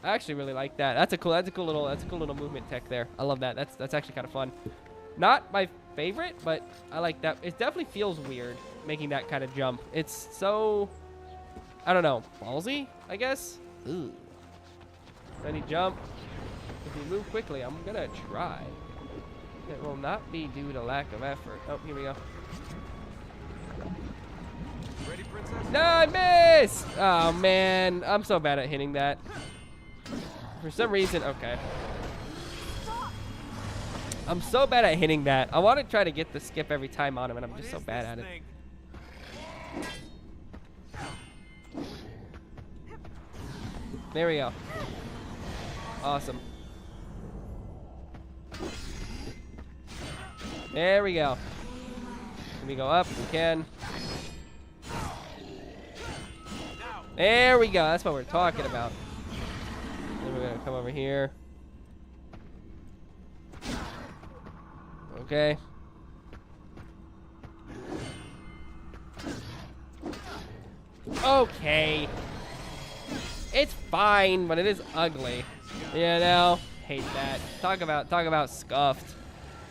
I actually really like that. That's a cool little movement tech there. I love that. That's actually kind of fun. Not my favorite, but I like that. It definitely feels weird making that kind of jump. It's so, I don't know, ballsy, I guess. Ooh. Any jump. If we move quickly, I'm gonna try. It will not be due to lack of effort. Oh, here we go. Ready, princess? No, I missed! Oh, man. I'm so bad at hitting that. For some reason, okay. I'm so bad at hitting that. I want to try to get the skip every time on him, and I'm just so bad at it. There we go. Awesome. There we go. Can we go up? We can. There we go. That's what we're talking about. Then we're going to come over here. Okay. Okay. It's fine, but it is ugly. You know? Hate that. Talk about scuffed.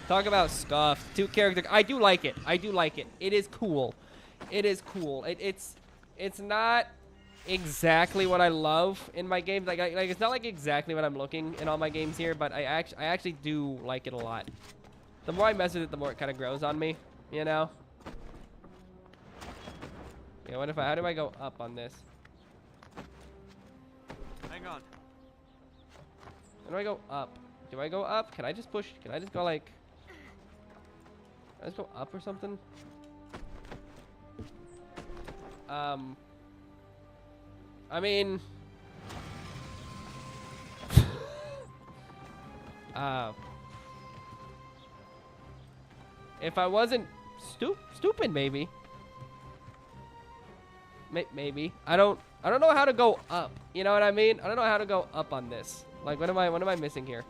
Talk about scuffed. Two character. I do like it. I do like it. It is cool. It is cool. It's not exactly what I love in my games. Like it's not like exactly what I'm looking in all my games here, but I actually do like it a lot. The more I mess with it, the more it kind of grows on me, you know? Yeah, what if how do I go up on this? Hang on. How do I go up? Do I go up? Can I just push? Can I just go like... Can I just go up or something? I mean... if I wasn't stupid, maybe. Maybe. I don't know how to go up. You know what I mean? I don't know how to go up on this. Like, what am I missing here?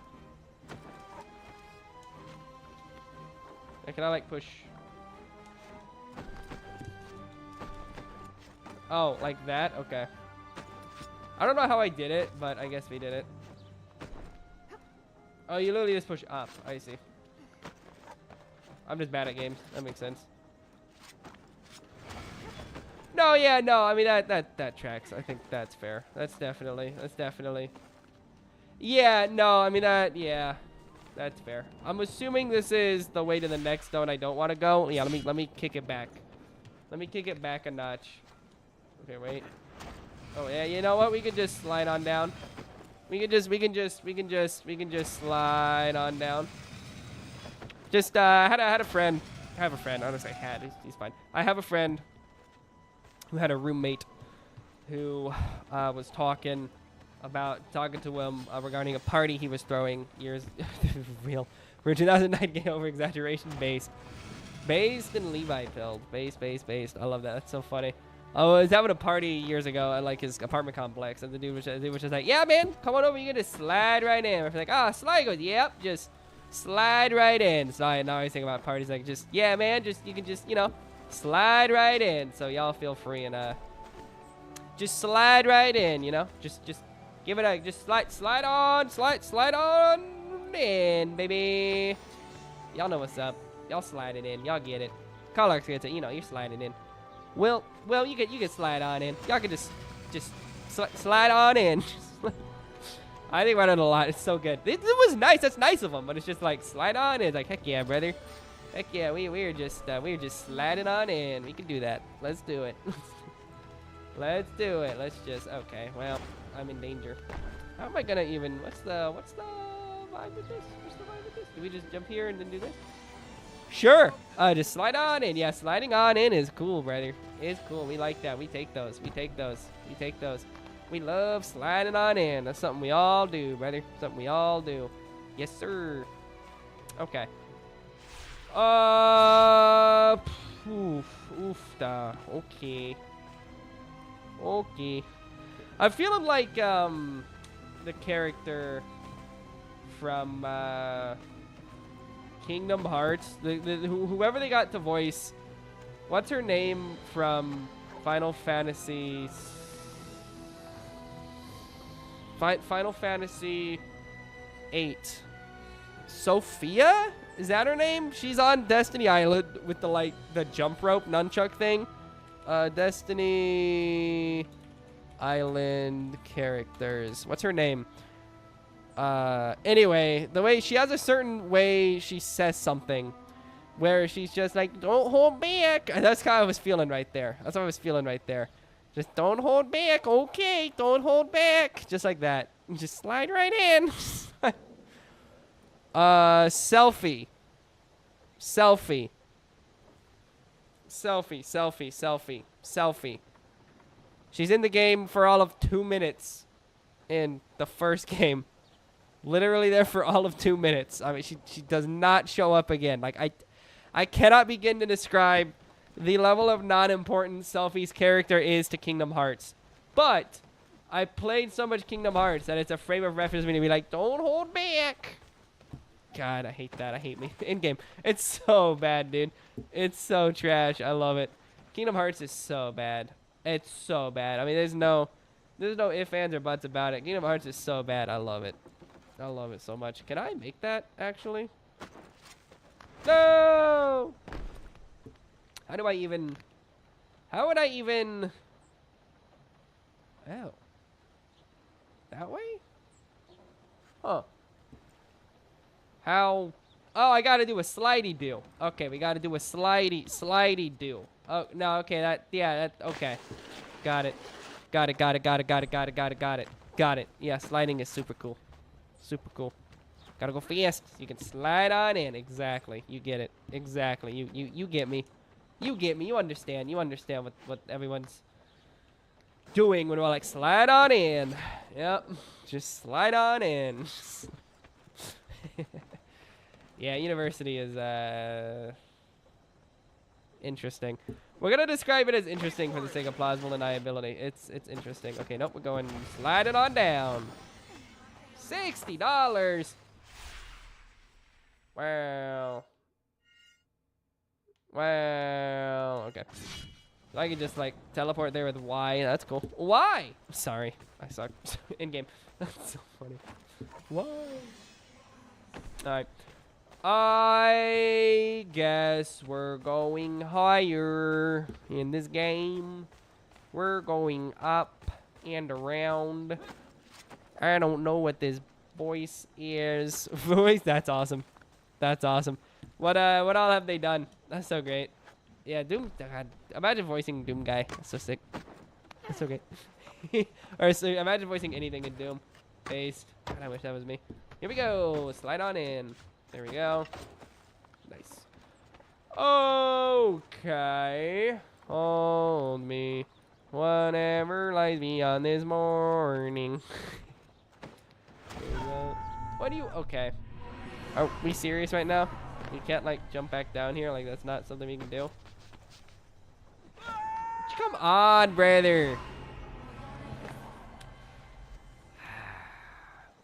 Can I like push? Oh, like that? Okay. I don't know how I did it, but I guess we did it. Oh, you literally just push up. I see. I'm just bad at games. That makes sense. No, yeah, no. I mean, that tracks. I think that's fair. That's definitely. Yeah, no. I mean, yeah. That's fair. I'm assuming this is the way to the next zone I don't want to go. Yeah, let me kick it back. Let me kick it back a notch. Okay, wait. Oh, yeah, you know what? We can just slide on down. We can just slide on down. Just had a friend. I have a friend. I don't say had. He's fine. I have a friend who had a roommate who was talking to him regarding a party he was throwing years real for a 2009 game over exaggeration based in Levi build based. I love that. That's so funny. I was having a party years ago at like his apartment complex, and the dude was just like, "Yeah, man, come on over. You can just slide right in." We're like, "Ah, slide." He goes, "Yep, just slide right in." So I always think about parties like, just yeah, man, you can just slide right in. So y'all feel free and just slide right in. Just give it just slide on in, baby. Y'all know what's up. Y'all slide it in. Y'all get it. Collarx gets it. You're sliding in. Well, you can slide on in. Y'all can just slide on in. I think about it a lot. It's so good. It was nice. That's nice of them. But it's just like slide on in. It's like, heck yeah, brother. Heck yeah. We were just sliding on in. We can do that. Let's do it. Let's do it. Let's just okay. Well, I'm in danger. How am I gonna even? What's the vibe with this? What's the vibe with this? Do we just jump here and then do this? Sure. Just slide on in. Yeah, sliding on in is cool, brother. It's cool. We like that. We take those. We love sliding on in. That's something we all do, brother. Something we all do. Yes, sir. Okay. Okay. Okay. I'm feeling like the character from Kingdom Hearts, whoever they got to voice, what's her name from Final Fantasy Final Fantasy 8. Sophia? Is that her name? She's on Destiny Island with the like the jump rope nunchuck thing. Destiny Island characters. What's her name? Anyway, the way she has a certain way she says something where she's just like, don't hold back. And that's how I was feeling right there. That's what I was feeling right there. Just don't hold back. Okay, don't hold back. Just like that. Just slide right in. Selfie. Selfie. Selfie, selfie, selfie, selfie. She's in the game for all of 2 minutes in the first game. Literally there for all of 2 minutes. I mean, she does not show up again. Like, I cannot begin to describe the level of non-importance Selfie's character is to Kingdom Hearts. But I played so much Kingdom Hearts that it's a frame of reference for me to be like, don't hold back. God, I hate that. I hate me. In-game. It's so bad, dude. It's so trash. I love it. Kingdom Hearts is so bad. It's so bad. I mean, there's no ifs, ands, or buts about it. Kingdom Hearts is so bad. I love it. I love it so much. Can I make that, actually? No! How would I even... Oh. That way? Huh. How? Oh, I gotta do a slidey do. Okay, we gotta do a slidey do. Oh, no, okay, okay. Got it. Got it. Yeah, sliding is super cool. Super cool. Gotta go fast. You can slide on in. Exactly. You get it. Exactly. You get me. You get me. You understand. You understand what everyone's doing when we're like, slide on in. Yep. Just slide on in. Yeah, university is interesting. We're gonna describe it as interesting for the sake of plausible deniability. It's interesting. Okay, nope, we're going slide it on down. $60. Wow. Wow. Okay. So I can just like teleport there with Y. That's cool. Why? Sorry, I suck. In game. That's so funny. Why? All right. I guess we're going higher in this game. We're going up and around. I don't know what this voice is. Voice? That's awesome. That's awesome. What all have they done? That's so great. Yeah, Doom. God, imagine voicing Doom guy. That's so sick. That's so great. Or so imagine voicing anything in Doom. Based. God, I wish that was me. Here we go. Slide on in. There we go. Nice. Okay. Hold me. Whatever lies beyond this morning. There we go. What do you... Okay. Are we serious right now? You can't, like, jump back down here? Like, that's not something we can do? Come on, brother.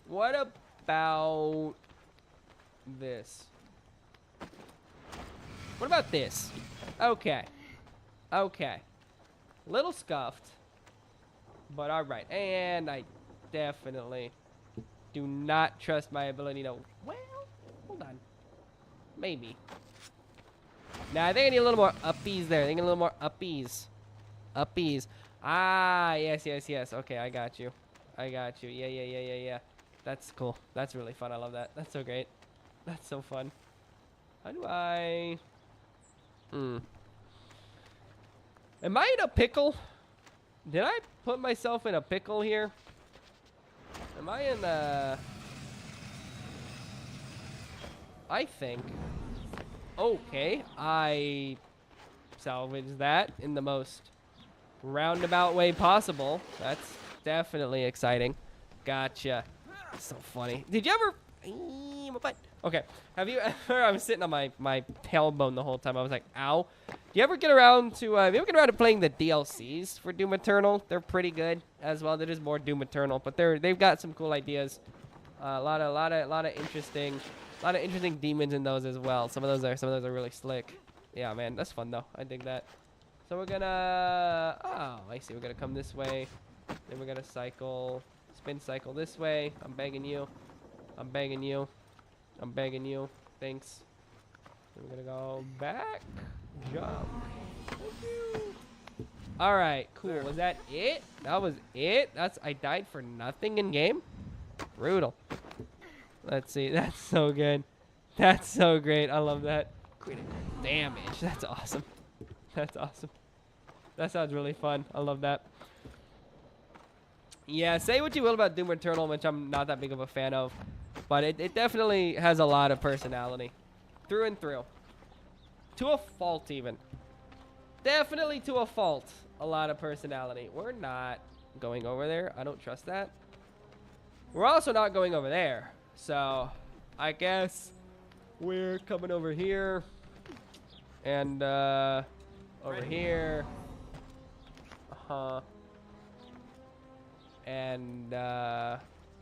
What about... this? What about this? Okay. Okay. Little scuffed. But alright. And I definitely do not trust my ability to... Well, hold on. Maybe. Nah, I think I need a little more uppies there. I think a little more uppies. Uppies. Ah, yes, yes, yes. Okay, I got you. I got you. Yeah. That's cool. That's really fun. I love that. That's so great. That's so fun. How do I... Am I in a pickle? Did I put myself in a pickle here? Am I in a... I think. Okay. I salvaged that in the most roundabout way possible. That's definitely exciting. Gotcha. So funny. Did you ever... Okay. Have you ever... I was sitting on my tailbone the whole time. I was like, ow. Do you ever get around to... you ever get around to playing the DLCs for Doom Eternal? They're pretty good as well. There is more Doom Eternal, but they've got some cool ideas. A lot of interesting demons in those as well. Some of those are really slick. Yeah, man, that's fun though. I dig that. So we're gonna... Oh, I see. We're gonna come this way. Then we're gonna cycle. Spin cycle this way. I'm begging you. I'm begging you. I'm begging you. Thanks. We're gonna go back. Jump. Thank you. All right, cool. Was that it? That was it? I died for nothing in game? Brutal. Let's see. That's so good. That's so great. I love that. Critical damage. That's awesome. That's awesome. That sounds really fun. I love that. Yeah, say what you will about Doom Eternal, which I'm not that big of a fan of. But it definitely has a lot of personality. Through and through. To a fault, even. Definitely to a fault. A lot of personality. We're not going over there. I don't trust that. We're also not going over there. So, I guess we're coming over here. And, over here. And,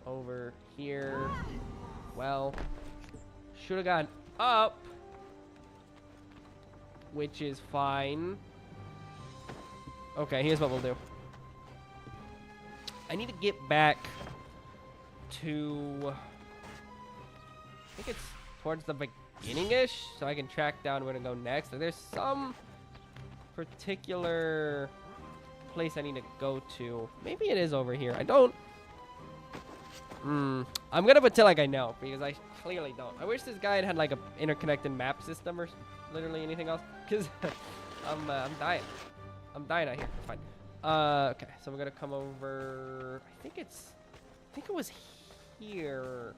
over here. Well, should have gone up. Which is fine. Okay, here's what we'll do. I need to get back to... I think it's towards the beginning-ish, so I can track down where to go next. There's some particular place I need to go to. Maybe it is over here. I don't... I'm gonna pretend like I know, because I clearly don't. I wish this guy had like a interconnected map system or literally anything else, because I'm dying. I'm dying out here. It's fine. Okay, so we're gonna come over. I think it was here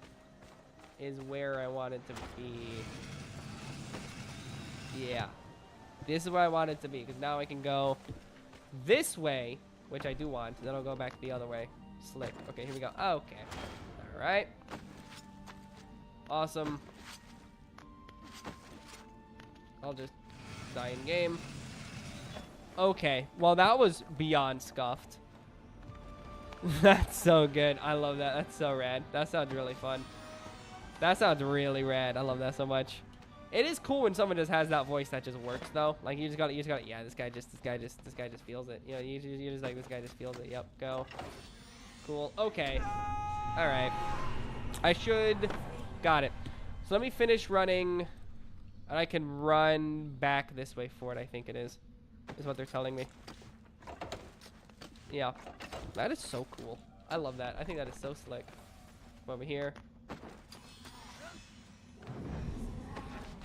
is where I wanted to be. Yeah, this is where I wanted to be, because now I can go this way, which I do want, and then I'll go back the other way. Slick. Okay, here we go. Okay. All right. Awesome. I'll just die in game. Okay. Well, that was beyond scuffed. That's so good. I love that. That's so rad. That sounds really fun. That sounds really rad. I love that so much. It is cool when someone just has that voice that just works though. Like you just got yeah, this guy just feels it. You know, you just like, this guy just feels it. Yep, go. Cool. Okay. All right. I should... Got it. So let me finish running, and I can run back this way forward, I think it is what they're telling me. Yeah. That is so cool. I love that. I think that is so slick. Come over here.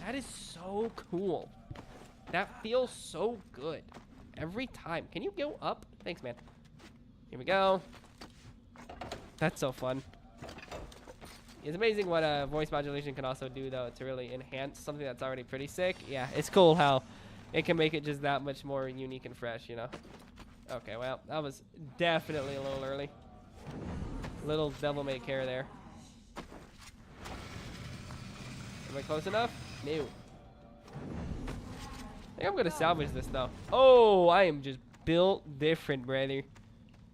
That is so cool. That feels so good. Every time. Can you go up? Thanks, man. Here we go. That's so fun. It's amazing what voice modulation can also do, though, to really enhance something that's already pretty sick. Yeah, it's cool how it can make it just that much more unique and fresh, you know? Okay, well, that was definitely a little early. Little devil may care there. Am I close enough? No. I think I'm going to salvage this, though. Oh, I am just built different, brother.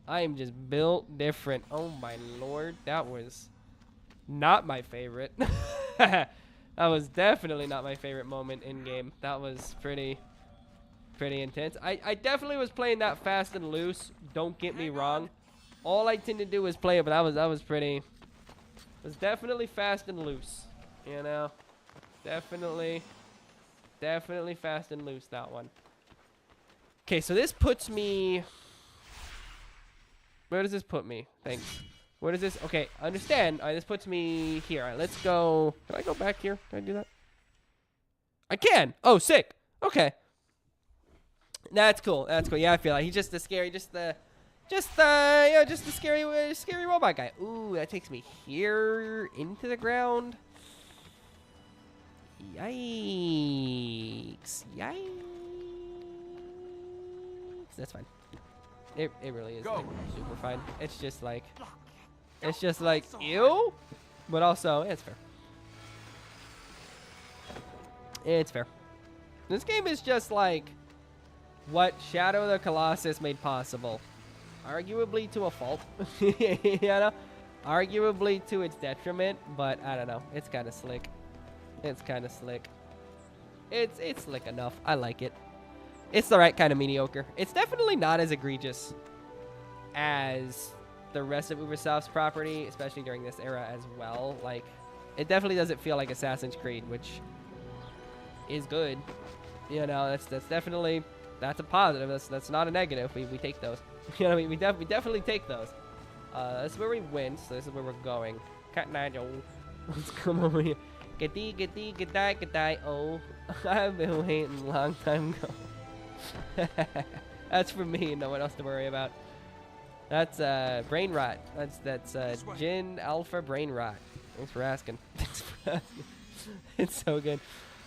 I am just built different. Oh, my Lord. That was not my favorite. That was definitely not my favorite moment in game. That was pretty intense. I definitely was playing that fast and loose. Don't get me wrong. All I tend to do is play it, but that was pretty... It was definitely fast and loose. You know? Definitely fast and loose, that one. Okay, so this puts me... Where does this put me? Thanks. Where does this... Okay, understand. All right, this puts me here. All right, let's go... Can I go back here? Can I do that? I can! Oh, sick! Okay. That's cool. That's cool. Yeah, I feel like he's just the scary... Just the scary robot guy. Ooh, that takes me here into the ground. Yikes. Yikes. That's fine. It really is like, super fine. It's just like ew, but also it's fair. It's fair. This game is just like what Shadow of the Colossus made possible, arguably to a fault. You know, arguably to its detriment, but I don't know. It's kind of slick. It's kind of slick. It's slick enough. I like it. It's the right kind of mediocre. It's definitely not as egregious as the rest of Ubisoft's property, especially during this era as well. Like, it definitely doesn't feel like Assassin's Creed, which is good. You know, that's definitely, that's a positive. That's not a negative. We take those. You know what I mean? We definitely take those. This is where we went, so this is where we're going. Cat Nigel. Let's come over here. Get die. Oh, I've been waiting a long time ago. That's for me, no one else to worry about. That's brain rot. That's Jin Alpha brain rot. Thanks for asking. It's so good.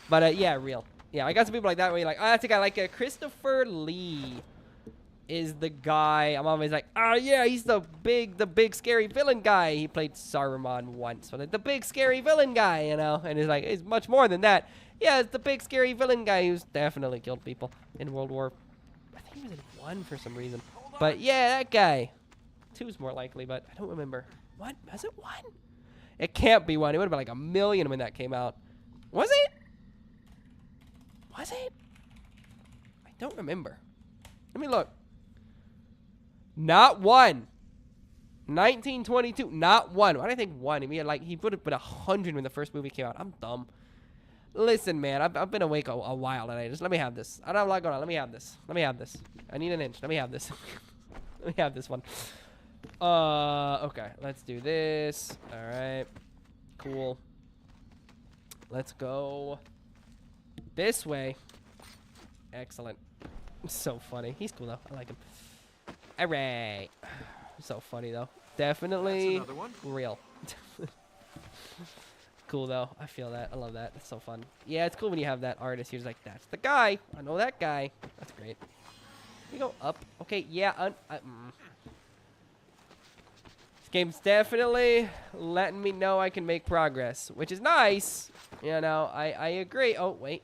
But yeah, real. Yeah, I got some people like that where you're like, oh, that's a guy like Christopher Lee is the guy. I'm always like, oh yeah, he's the big scary villain guy. He played Saruman once. So the big scary villain guy, you know. And he's like, he's much more than that. Yeah, it's the big scary villain guy who's definitely killed people in World War. I think he was in 1 for some reason. But yeah, that guy. 2's more likely, but I don't remember. What? Was it 1? It can't be 1. It would have been like 1 million when that came out. Was it? Was it? I don't remember. Let me look. Not 1. 1922. Not 1. Why do I think 1? I mean, like, he would have been 100 when the first movie came out. I'm dumb. Listen, man, I've been awake a while today. Just let me have this. I don't have a lot going on. Let me have this. Let me have this. I need an inch. Let me have this. Let me have this one. Okay. Let's do this. All right. Cool. Let's go this way. Excellent. So funny. He's cool, though. I like him. All right. So funny, though. Definitely real. Cool, though. I feel that. I love that. It's so fun. Yeah, it's cool when you have that artist who's like, that's the guy. I know that guy. That's great. We go up. Okay, yeah. This game's definitely letting me know I can make progress, which is nice. You know, I agree. Oh, wait.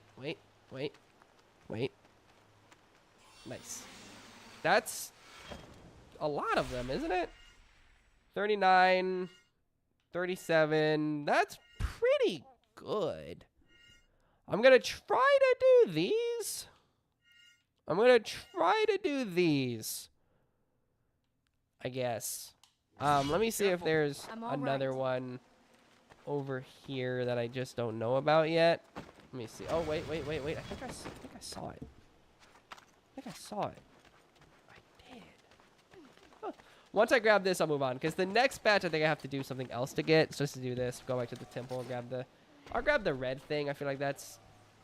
Nice. That's a lot of them, isn't it? 39, 37. That's pretty good. I'm going to try to do these. I guess. Let me see if there's another one over here that I just don't know about yet. Let me see. Oh, wait. I think I saw it. I did. Huh. Once I grab this, I'll move on. Because the next batch, I think I have to do something else to get. So just to do this, go back to the temple and grab the... I'll grab the red thing. I feel like that's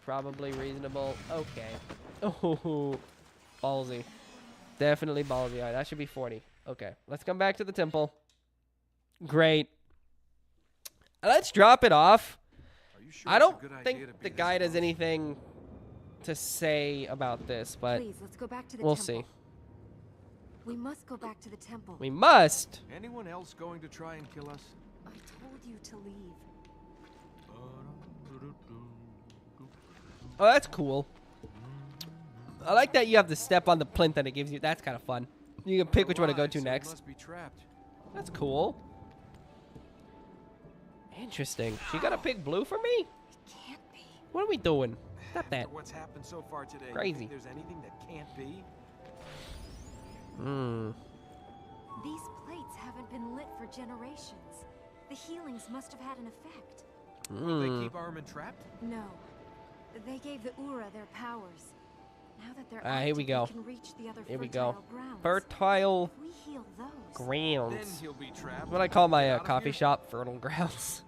probably reasonable. Okay. Oh, ballsy. Definitely ballsy. All right, that should be 40. Okay, let's come back to the temple. Great. Let's drop it off. Sure I don't think the guide has anything to say about this, but Please, let's go back to the we'll temple. see. We must go back to the temple. We must. Anyone else going to try and kill us? I told you to leave. Oh, that's cool. I like that you have to step on the plinth that it gives you. That's kind of fun. You can pick which one to go to next. Must be trapped. That's cool. Interesting. She got to pick blue for me? It can't be. What are we doing? Stop that. After what's happened so far today, you Crazy. think there's anything that can't be? These plates haven't been lit for generations. The healings must have had an effect. They keep Armin trapped? No. They gave the Ura their powers. Now that they're Here we active, go. we can reach the other Here we fertile go. grounds. Fertile If we heal those, Then grounds. he'll be trapped. That's what I call my Get out of coffee here. shop, Fertile Grounds.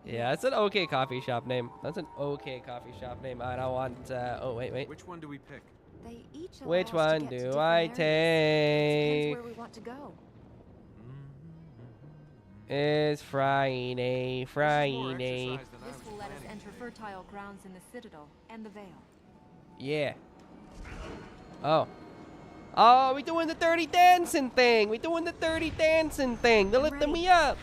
Yeah, that's an okay coffee shop name. That's an okay coffee shop name. I don't want, oh, wait. Which one do we pick? they each allow Which us to one get to do different I areas. It take? depends where we want to go. It's Friday. This is more Friday. exercise than I This was will let us planning enter today. fertile grounds in the Citadel and the Vale. Yeah. Oh. Oh, we doing the dirty dancing thing. They're lifting me up.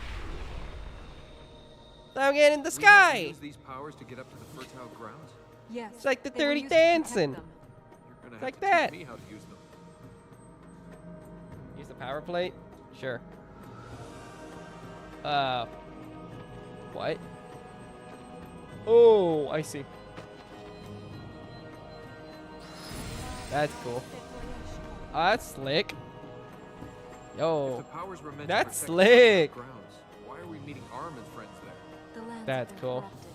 I'm getting in the We have to sky. use these powers to get up to the fertile grounds? Yes. It's like the they were Dirty used to protect Dancing. them. You're gonna have Like to that. teach me how to use them. Use the power plate? Sure. What? Oh, I see. That's cool. Oh, that's slick. Yo, the powers were meant that's to protect the slick. grounds, why are we meeting Armin's friends there? The lands That's have been cool. corrupted.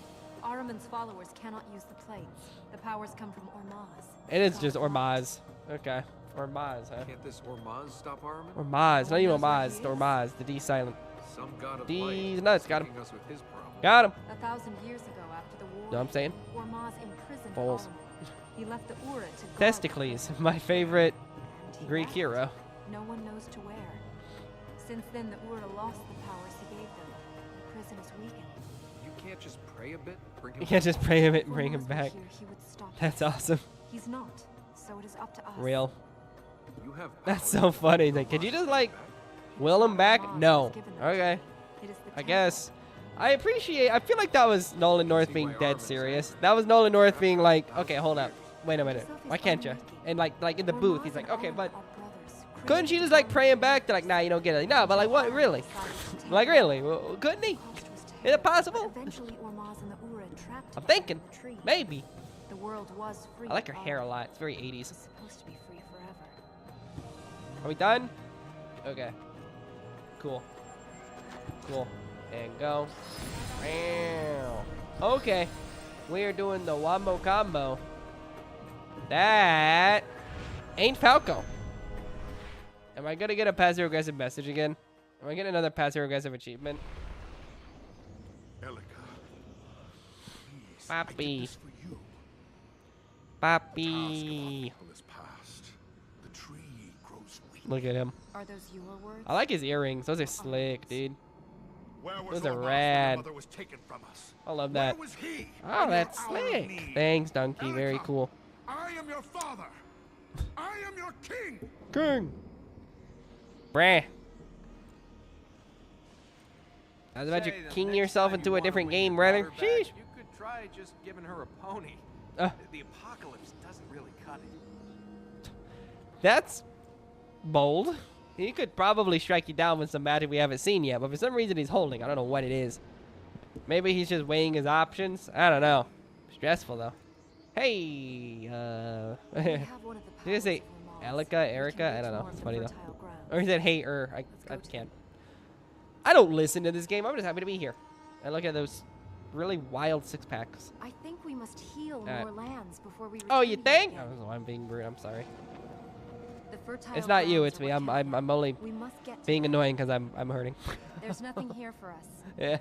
Ahriman's followers cannot use the plates. The powers come from Ormaz. And it's just Ormaz. Okay. Ormaz, huh? Can't this Ormaz stop Armin? Ormaz. Not even knows where Ormaz. he It's is. Ormaz. The D silent. Some god of These light nuts. Got him. taking us with his problem. Got him. 1,000 years ago, after the war, Know what I'm saying? Ormaz imprisoned Balls. Ahriman. He left the Ura to guard Testicles. My favorite and he Greek left. hero. No one knows to where. Since then, the Ura lost the powers he gave them. The prison is weakened. You can't just pray a bit, bring him You can't just pray him and If bring him Ormaz were back. here, he would stop That's this. awesome. He's not, so it is up to us. Real. You have That's powers so funny. to Like, could you Ormaz just to like bring will him back? Ormaz No. has given them to Okay. me. It is the I temple. guess. I appreciate. I feel like that was Nolan North See being why dead Armin's serious. angry. That was Nolan North After being like, 1,000 okay, hold up, years. wait a minute, Himself is why can't you? unmaking. And like in the booth, Ormaz he's like, and okay, Ahriman but are brothers, couldn't she created just like by pray him Ormaz. back? They're like, nah, you don't get it. No, but like what? Really? Like really? Well, couldn't he? The cost was Is it terrible, possible? but eventually Ormaz and the Ura trapped I'm him thinking, in the tree. maybe. The world was free. I like her of hair a Ahriman. lot. It's very It 80s. was supposed to be free forever. Are we done? Okay. Cool. Cool. And go. Meow. Okay. We're doing the wombo combo. That ain't Falco. Am I gonna get a passive aggressive message again? Am I getting another passive aggressive achievement? Elika, please, I did Papi. this for you. Papi. People is past. The tree grows weak. Look at him. Are those your words? I like his earrings. Those are slick, dude. Where was Those are Ormaz when rad. your mother was taken from us? I love Where that. was he Oh, in that's your hour of slick. need? Thanks, Donkey. Very Elika, cool. I am your father. I am your king. King. Brah. I was about to Say, the king next yourself time into you a wanna different win your game, brother. daughter back, Sheesh. You could try just giving her a pony. Uh. The apocalypse doesn't really cut it. That's bold. He could probably strike you down with some magic we haven't seen yet, but for some reason he's holding. I don't know what it is. Maybe he's just weighing his options. I don't know. Stressful though. Hey, We have one of the Did you say powers of Ormaz. Elika, We can Erica? I reach don't know. more It's of the funny though. fertile ground. Or he said hey I Let's go to can't. I don't listen to this game. I'm just happy to be here. And look at those really wild six packs. I think we must heal Alright. more lands before we Oh, return you here think? again. Oh, I'm being rude. I'm sorry. The fertile It's not you. grounds It's are me. what I'm Templar. I'm only We must get to being them. annoying because I'm hurting. There's nothing here for us. Yeah.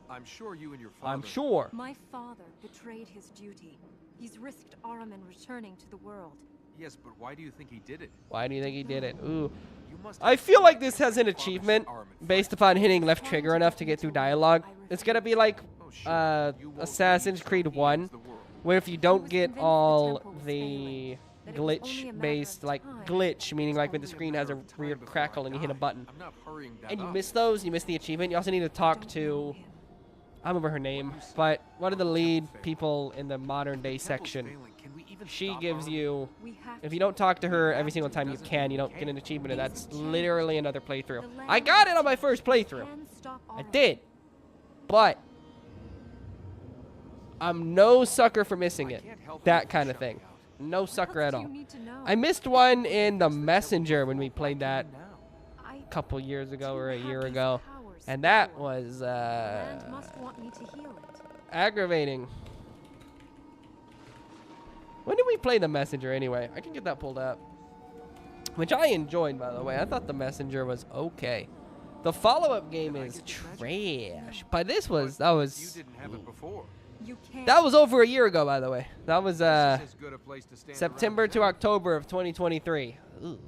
I'm sure you and your father. I'm sure. My father betrayed his duty. He's risked Ahriman returning to the world. Yes, but why do you think he did it? Why do you think he did it? Ooh. You must I have feel like something this has an to promise achievement Armin based first. upon hitting left trigger enough to get through dialogue. It's gonna be like Oh, sure. You won't Assassin's leave Creed till he 1, ends the world. where if you He don't was get convinced the all temple was the failing, that it was only a matter glitch-based, of like time glitch, meaning like when the Only a screen has a matter of time weird before crackle I and you hit a die. button, I'm not hurrying that and you up. miss those, you miss the achievement. You also need to talk Don't know to, him. I don't remember her name, but one of the lead people in the modern day section. She gives you, We have if to. you don't talk to her every single time you can, you don't get an achievement, and that's literally another playthrough. I got it on my first playthrough. Can stop I Ahriman. did, but I'm no sucker for missing it. That kind of thing. No What sucker else at do all. you need to know? I missed one in the Messenger when we played that I a couple years ago or a have year these ago, powers and that stored. was Land must want me to heal it. aggravating. When did we play the Messenger anyway? I can get that pulled up. Which I enjoyed, by the way. I thought the Messenger was okay. The follow-up game is trash, but this was You was didn't have it before. You can't. that was over a year ago, by the way. That was This is as good a place to stand around September as to any. October of 2023. Ooh.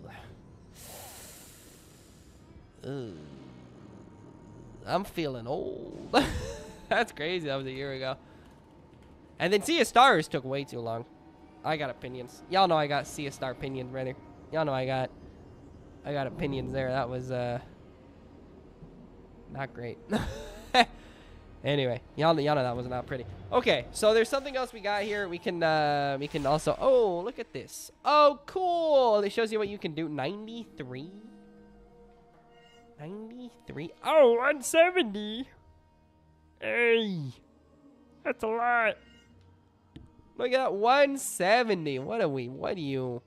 Ooh. I'm feeling old. That's crazy. That was a year ago. And then Sea of Stars took way too long. I got opinions. Y'all know I got Sea of Star opinions, brother. Y'all know I got opinions there. That was not great. Anyway, y'all know that was not pretty. Okay, so there's something else we got here. We can also, oh, look at this. Oh, cool. It shows you what you can do. 93. 93. Oh, 170. Hey, that's a lot. Look at that, 170. What do you?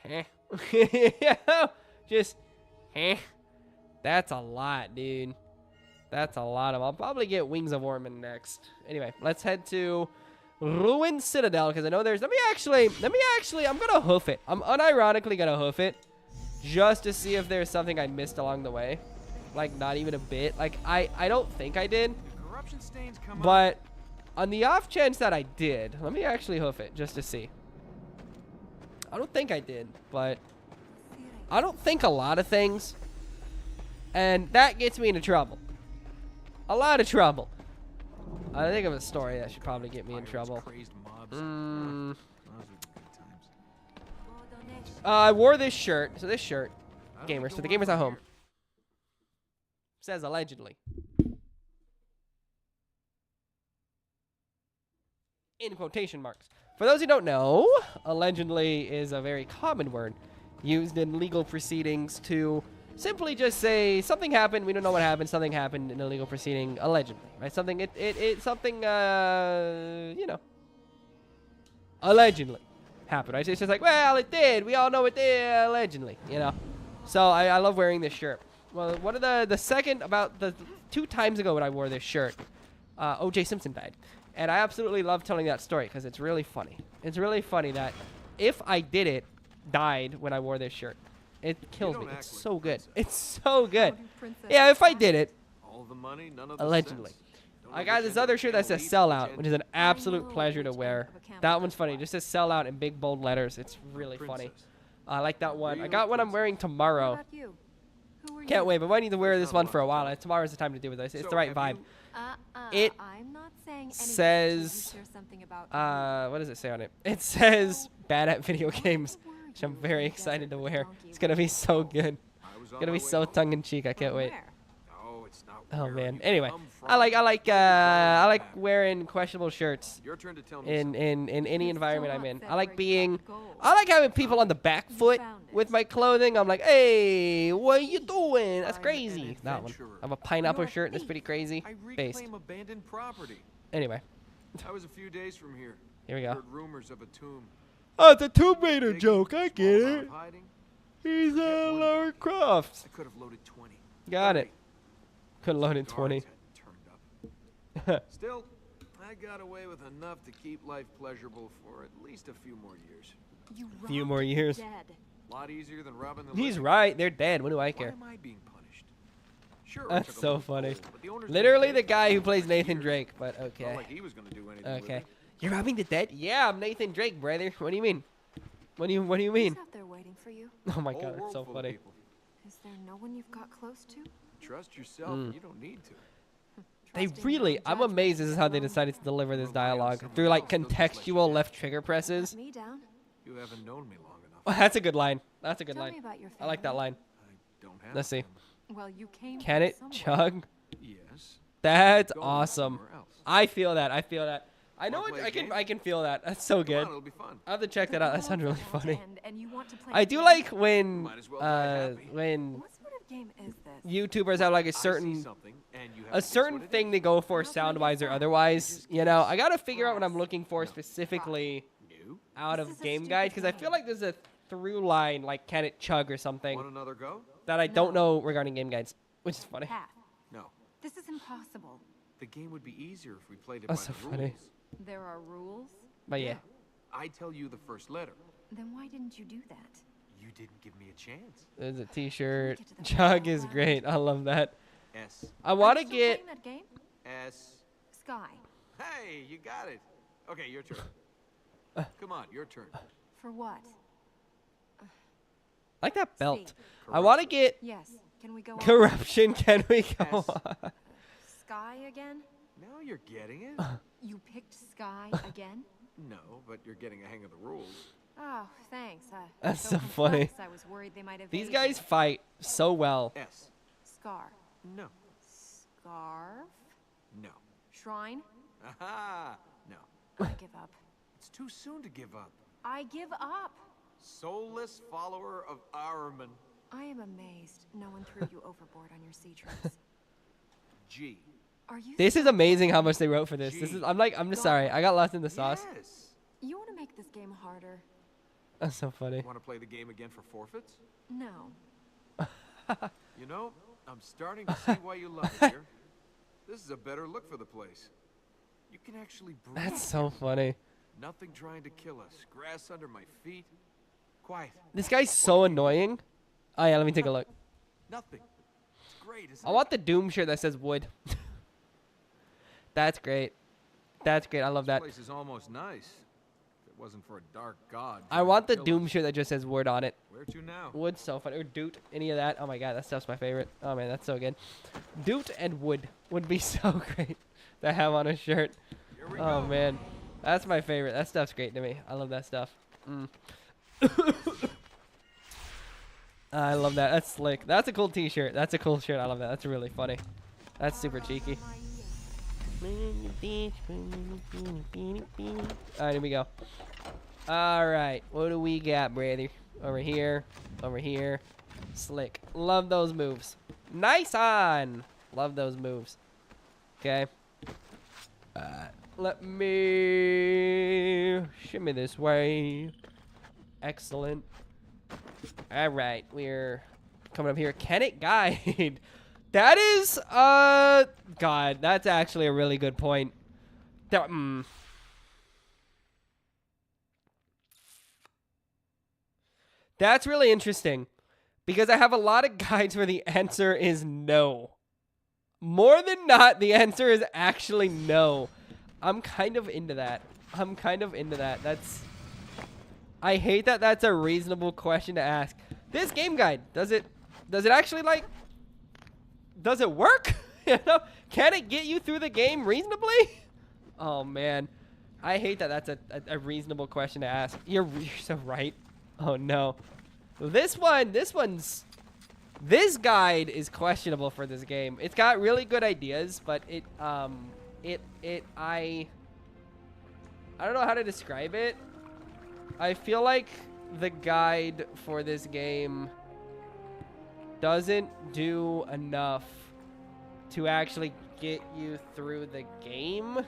Huh? Just Heh. That's a lot, dude. That's a lot of. I'll probably get Wings of Ormond next. Anyway, let's head to Ruined Citadel because I know there's. Let me actually. I'm gonna hoof it. I'm unironically gonna hoof it, just to see if there's something I missed along the way. Like not even a bit. Like I don't think I did. Corruption stains come up. But on the off chance that I did, let me actually hoof it just to see. I don't think I did, but I don't think a lot of things. And that gets me into trouble. A lot of trouble. I think of a story that should probably get me in trouble. Crazed mobs. Mm. Those are good times. I wore this shirt. So this shirt, How do we gamers. go So the on gamers at from home. here? Says allegedly. In quotation marks. For those who don't know, allegedly is a very common word used in legal proceedings to simply just say something happened, we don't know what happened, something happened in a legal proceeding allegedly, right? Something something you know, allegedly happened, right? So it's just like, well, it did. We all know it did allegedly, you know. So I love wearing this shirt. Well, one of the second about the 2 times ago when I wore this shirt, O.J. Simpson died. And I absolutely love telling that story because it's really funny. It's really funny that if I died when I wore this shirt, it kills me. don't It's act like so a good. princess. It's so good. Princesses Yeah, if I die? did it, All the money, none of the allegedly. sense. Don't I ever got this send a other shirt that says elite sellout, which is an agent. absolute know pleasure to which wear. end of a camel That to one's funny. It fly. just says sellout in big bold letters. It's really funny. Princess. I like that one. I Real got one I'm princess. wearing What tomorrow. about you? Who are Can't you? wait, but I need to wear There's this not a one lot for a to while. tell. Tomorrow's the time to do it. It's So the right have vibe. you- It I'm not saying anything. says, You share something about what does it say on it? It says bad at video games, which I'm very excited to wear. It's gonna be so good. I was It's on gonna my be way so home. tongue in cheek. I can't From wait. where? No, it's not Oh where man. you Anyway, come I like from. wearing questionable shirts Your turn to tell me in something. any You're environment still I'm in. not I like separated being by the gold. I like having people on the back foot found it. with my clothing. I'm like, hey, what you doing? That's I'm crazy. an That one. adventurer. I have a pineapple You're a shirt. That's thief. pretty crazy. I Based. reclaim abandoned property. Anyway, I was a few days from here. here we go. Heard rumors of a tomb. Oh, it's a Tomb Raider Big, joke. I small get amount it. of hiding. He's Forget one Lara donkey. Croft. I could have loaded 20. Got it. 30. Could load in Guards 20. hadn't turned up. Still, I got away with enough to keep life pleasurable for at least a few more years. You Few robbed more years. Dead. A lot easier than robbing the He's living. right. They're dead. What do I Why care? am I being punished? Sure, I That's took a so little funny. gold, but the owners didn't Literally pay the for guy it who for plays years. Nathan Drake, but Not okay. like he was gonna do anything with Okay. it. You're robbing the dead? Yeah, I'm Nathan Drake, brother. What do you mean? What do you mean? Who's out there waiting for you? Oh my Whole god, that's world so full of funny. people. Is there no one you've got close to? Trust yourself. Mm. You don't need to. They Trusting your really, own I'm judgment amazed this is how they alone. decided to deliver this Rely on dialogue. someone Through like else doesn't let you contextual down. left trigger presses. Let me down. You haven't known me long enough. Oh, that's a good line. That's a good Tell me line. about your I like that family. line. I don't have. Let's see. Well, you came Can from it somewhere. chug? Yes. That's Go awesome. somewhere else. I feel that. I feel that. I know Wanna it, play a game? I can feel that. That's so Come good. on, it'll be fun. I'll have to check The that out. That world's sounds really about to funny. end, and you want to play I a do game? like when Might as well die happy. when What sort of game is this? YouTubers have like a I see certain something, and you have a to guess certain what it thing is. they go for How can I sound wise guess or that? otherwise. You know, I gotta figure out what I'm looking for No. specifically New? out This of is a game stupid guides because I game. feel like there's a through line like can it chug or Want something another go? that I don't No. know regarding game guides, which is funny. Path. No. This is impossible. The game would be easier if we played it That's by so the funny. rules. There are rules. But yeah, I tell you the first letter. Then why didn't you do that? You didn't give me a chance. there's a T-shirt. Get to the Chug point. is great. I love that. S. I want to Are you still get. playing that game? S. Sky. Hey, you got it. Okay, your turn. Come on, your turn. For what? Like that belt. C. I want to get Yes. Can we go on? corruption. Can we go Yes. on? Sky again? Now you're getting it. You picked Sky again? No, but you're getting a hang of the rules. Oh, thanks. That's so so funny. complex, I was worried they might have. These guys fight so well. S. Scar. No. Scarf. No. Shrine. Aha! No. I give up. It's too soon to give up. I give up. Soulless follower of Ahriman. I am amazed no one threw you overboard on your sea trips. G. Are you? This is so amazing how dumb? much they wrote for this. This is. I'm just sorry. I got lost in the sauce. Yes. You want to make this game harder? That's so funny. Want to play the game again for forfeits? No. You know, I'm starting to see why you love it here. This is a better look for the place. You can actually breathe. That's so funny. Nothing trying to kill us. Grass under my feet. Quiet. This guy's so annoying. Oh yeah, let me take a look. Nothing. It's great, isn't I it? want the Doom shirt that says wood. That's great. That's great. I love that. This place is almost nice. If it wasn't for a dark god. I trying want to the kill Doom us. shirt that just says wood on it. Where to now? Wood, so fun. Or doot, any of that. Oh my god, that stuff's my favorite. Oh man, that's so good. Doot and wood would be so great to have on a shirt. Here we Oh go. man, that's my favorite. That stuff's great to me. I love that stuff. I love that. That's slick. That's a cool t-shirt. That's a cool shirt. I love that. That's really funny. That's super cheeky. Alright, here we go. Alright, what do we got, brother? Over here. Over here. Slick. Love those moves. Nice on! Love those moves. Okay. Let me shimmy this way. Excellent. Alright, we're coming up here. Can it guide? That is, God, that's actually a really good point. That, That's really interesting. Because I have a lot of guides where the answer is no. More than not, the answer is actually no. I'm kind of into that. I'm kind of into that. I hate that that's a reasonable question to ask. This game guide, does it actually, like, does it work? You know? Can it get you through the game reasonably? Oh, man. I hate that that's a reasonable question to ask. You're so right. Oh, no. This guide is questionable for this game. It's got really good ideas, but I don't know how to describe it. I feel like the guide for this game doesn't do enough to actually get you through the game.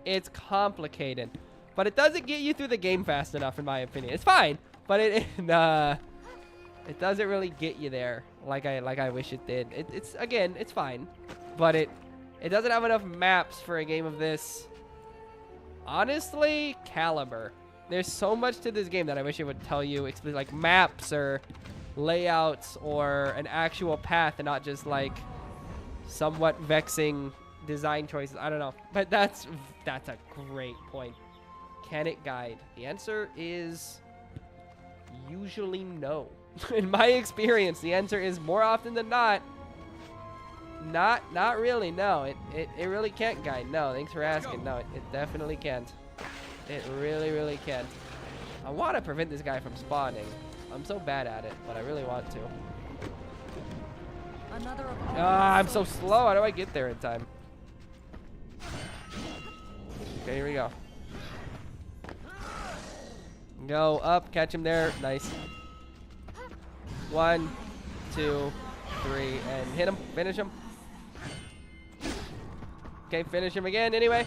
It's complicated, but it doesn't get you through the game fast enough, in my opinion. It's fine, but it doesn't really get you there like I wish it did. It's fine, but it doesn't have enough maps for a game of this, honestly, caliber. There's so much to this game that I wish it would tell you, like maps or layouts or an actual path, and not just like somewhat vexing design choices. I don't know, but that's a great point. Can it guide? The answer is usually no. In my experience, the answer is more often than not really. No, it really can't guide. No, thanks for asking. No, it definitely can't. It really can't. I want to prevent this guy from spawning. I'm so bad at it, but I really want to. I'm so slow. How do I get there in time? Okay, here we go. Go up, catch him there. Nice. 1, 2, 3, and hit him. Finish him. Okay, finish him again anyway.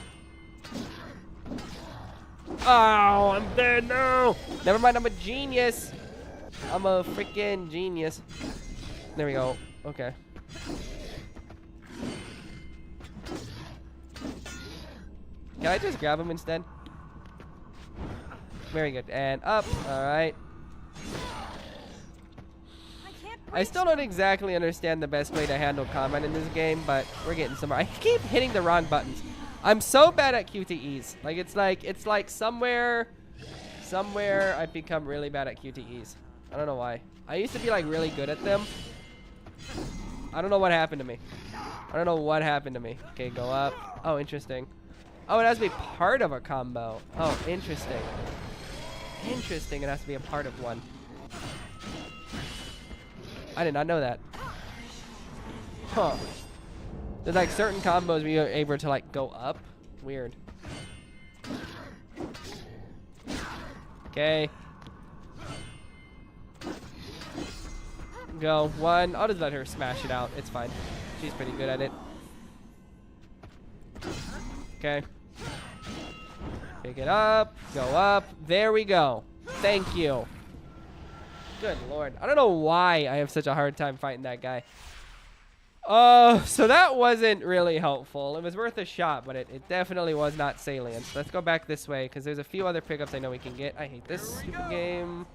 Oh, I'm dead. No. Never mind. I'm a genius. I'm a freaking genius. There we go. Okay. Can I just grab him instead? Very good. And up. All right. I still don't exactly understand the best way to handle combat in this game, but we're getting somewhere. I keep hitting the wrong buttons. I'm so bad at QTEs. Like it's like somewhere I've become really bad at QTEs. I don't know why. I used to be like really good at them. I don't know what happened to me. I don't know what happened to me. Okay, go up. Oh, interesting. Oh, it has to be part of a combo. Oh, interesting. Interesting. It has to be a part of one. I did not know that. Huh. There's like certain combos where you're able to like go up. Weird. Okay. Go. 1. I'll just let her smash it out. It's fine. She's pretty good at it. Okay. Pick it up. Go up. There we go. Thank you. Good lord. I don't know why I have such a hard time fighting that guy. So that wasn't really helpful. It was worth a shot, but it definitely was not salient. Let's go back this way, because there's a few other pickups I know we can get. I hate this stupid game.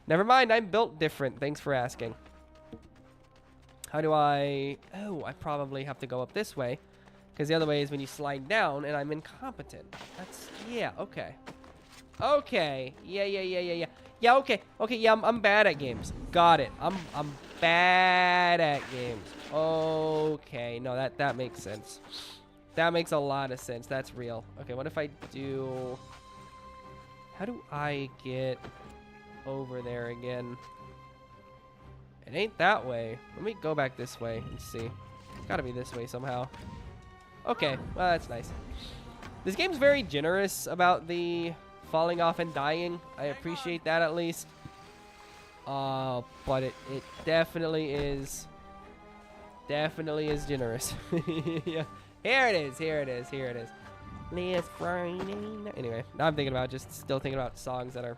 Never mind, I'm built different. Thanks for asking. How do I... Oh, I probably have to go up this way, because the other way is when you slide down, and I'm incompetent. That's... Yeah, okay. Okay. Yeah. Yeah, okay. Okay, yeah, I'm bad at games. Got it. I'm bad at games. Okay. No, that makes sense. That makes a lot of sense. That's real. Okay, what if I do... How do I get over there again? It ain't that way. Let me go back this way and see. It's gotta be this way somehow. Okay, well, that's nice. This game's very generous about the falling off and dying. I appreciate that at least. But it definitely is generous. Yeah. Here it is. Last Friday night. Anyway, now I'm thinking about still thinking about songs that are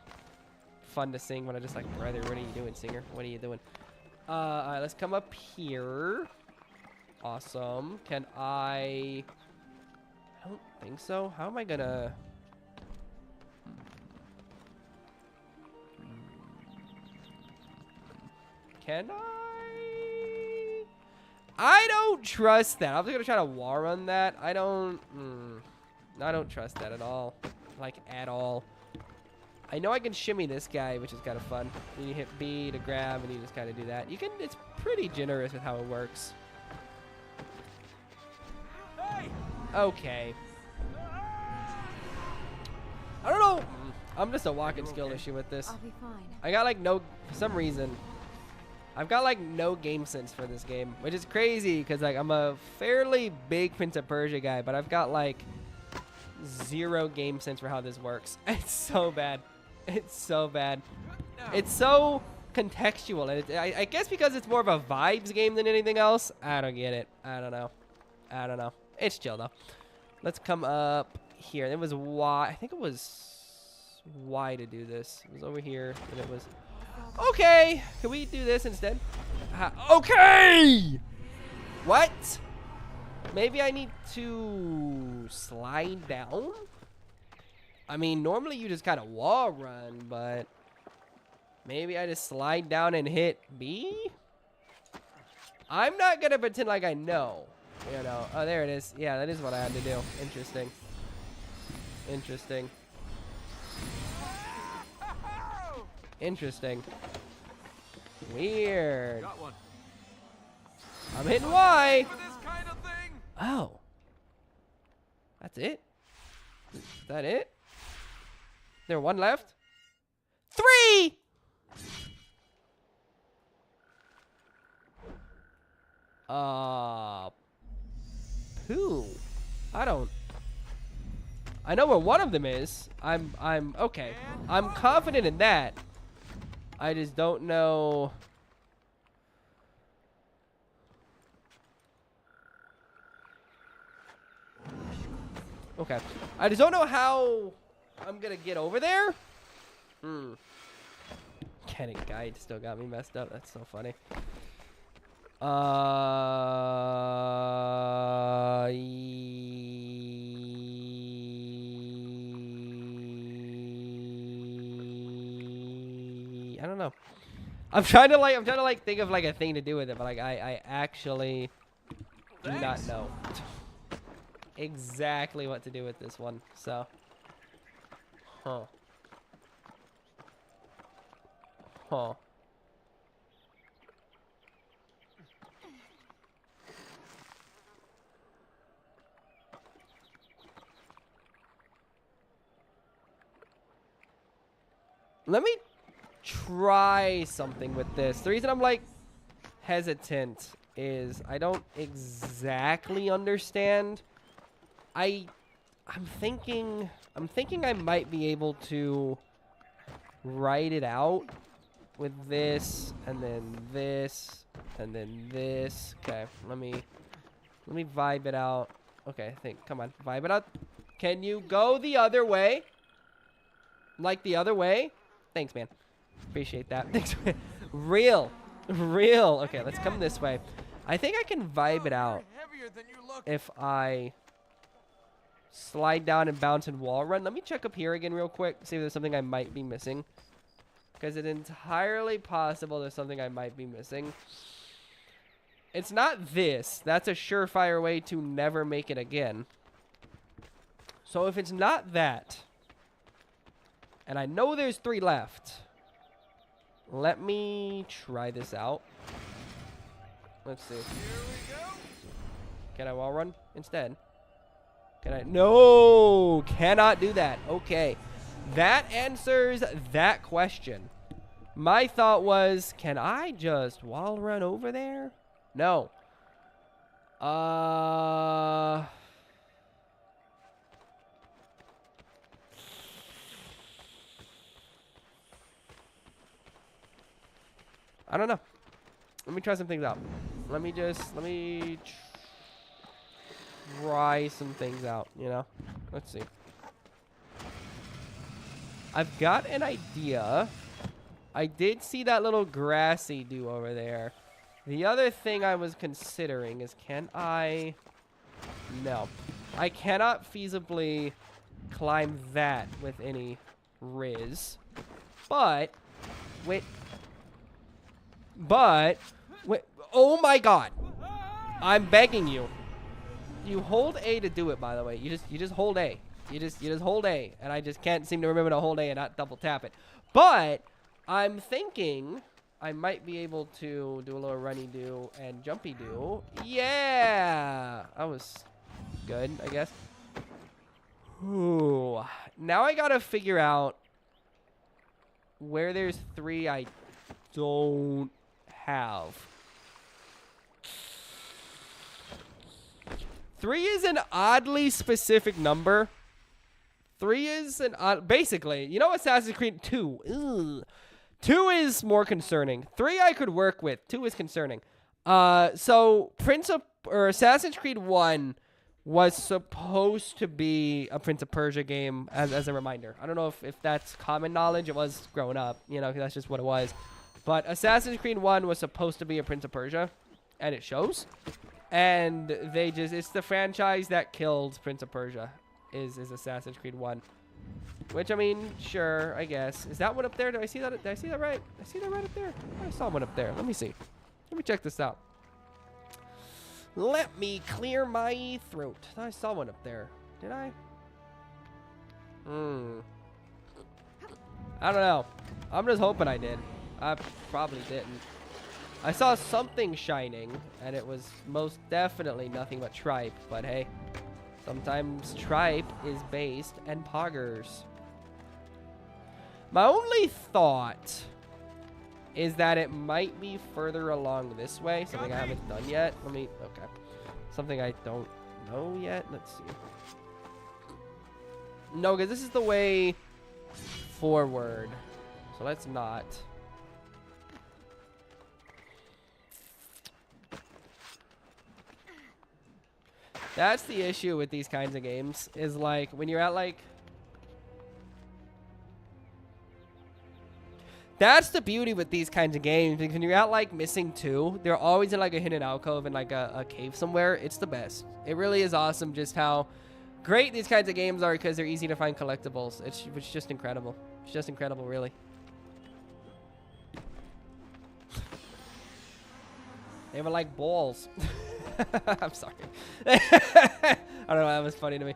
fun to sing when I just like, brother, what are you doing, singer? What are you doing? Alright, let's come up here. Awesome. Can I don't think so. How am I gonna... Can I don't trust that. I'm just gonna try to wall run that. I don't trust that at all. Like, at all. I know I can shimmy this guy, which is kind of fun. Then you hit B to grab, and you just kind of do that. It's pretty generous with how it works. Okay. I don't know. I'm just a walking skill issue with this. I'll be fine. I got like for some reason, I've got like no game sense for this game, which is crazy because like I'm a fairly big Prince of Persia guy, but I've got like zero game sense for how this works. It's so bad. It's so bad. It's so contextual, and I guess because it's more of a vibes game than anything else. I don't get it. I don't know. It's chill though. Let's come up here. It was Y. I think it was Y to do this. It was over here, and it was... Okay! Can we do this instead? Okay! What? Maybe I need to slide down? I mean, normally you just kind of wall run, but... Maybe I just slide down and hit B? I'm not gonna pretend like I know. You know. Oh, there it is. Yeah, that is what I had to do. Interesting. Interesting. Interesting. Weird. Got one. I'm hitting Y. For this kind of thing. Oh. That's it? Is that it? There one left? 3! Who? I know where one of them is. I'm okay. I'm confident in that. I just don't know. Okay. I just don't know how I'm gonna get over there. Mechanic guide still got me messed up. That's so funny. I don't know. I'm trying to think of like a thing to do with it, but like I actually do not know exactly what to do with this one. So, huh. Let me try something with this. The reason I'm like hesitant is I don't exactly understand. I'm thinking I might be able to write it out with this and then this and then this. Okay, let me vibe it out. Okay, come on, vibe it out. Can you go the other way? Like the other way? Thanks, man. Appreciate that. Thanks. Real. Real. Okay, let's come this way. I think I can vibe it out if I slide down and bounce and wall run. Let me check up here again real quick, see if there's something I might be missing. Because it's entirely possible there's something I might be missing. It's not this. That's a surefire way to never make it again. So if it's not that, and I know there's 3 left, let me try this out. Let's see. Can I wall run instead? Can I? No, cannot do that. Okay. That answers that question. My thought was, can I just wall run over there? No. I don't know. Let me try some things out. Let me try some things out, you know? Let's see. I've got an idea. I did see that little grassy do over there. The other thing I was considering is, can I... No. I cannot feasibly climb that with any riz. But... Wait... Oh my god! I'm begging you. You hold A to do it, by the way. You just hold A. You just hold A, and I just can't seem to remember to hold A and not double tap it. But I'm thinking I might be able to do a little runny do and jumpy do. Yeah, that was good, I guess. Ooh, now I gotta figure out where there's 3 I don't have. 3 is an oddly specific number. 3 is an odd... Basically, you know Assassin's Creed 2? Ugh. 2 is more concerning. 3 I could work with. 2 is concerning. So Assassin's Creed 1 was supposed to be a Prince of Persia game as a reminder. I don't know if that's common knowledge. It was growing up, you know, 'cause that's just what it was. But Assassin's Creed 1 was supposed to be a Prince of Persia, and it shows. And it's the franchise that killed Prince of Persia, is Assassin's Creed 1. Which, I mean, sure, I guess. Is that one up there? Did I see that right? I see that right up there? I saw one up there. Let me see. Let me check this out. Let me clear my throat. I saw one up there. Did I? I don't know. I'm just hoping I did. I probably didn't. I saw something shining, and it was most definitely nothing but tripe. But hey, sometimes tripe is based and poggers. My only thought is that it might be further along this way. Something I haven't done yet. Okay. Something I don't know yet. Let's see. No, because this is the way forward. So let's not. That's the issue with these kinds of games, is like when you're at like... That's the beauty with these kinds of games. When you're at like missing 2, they're always in like a hidden alcove in like a cave somewhere. It's the best. It really is awesome just how great these kinds of games are, because they're easy to find collectibles. It's just incredible. It's just incredible, really. They were like balls. I'm sorry. I don't know. That was funny to me.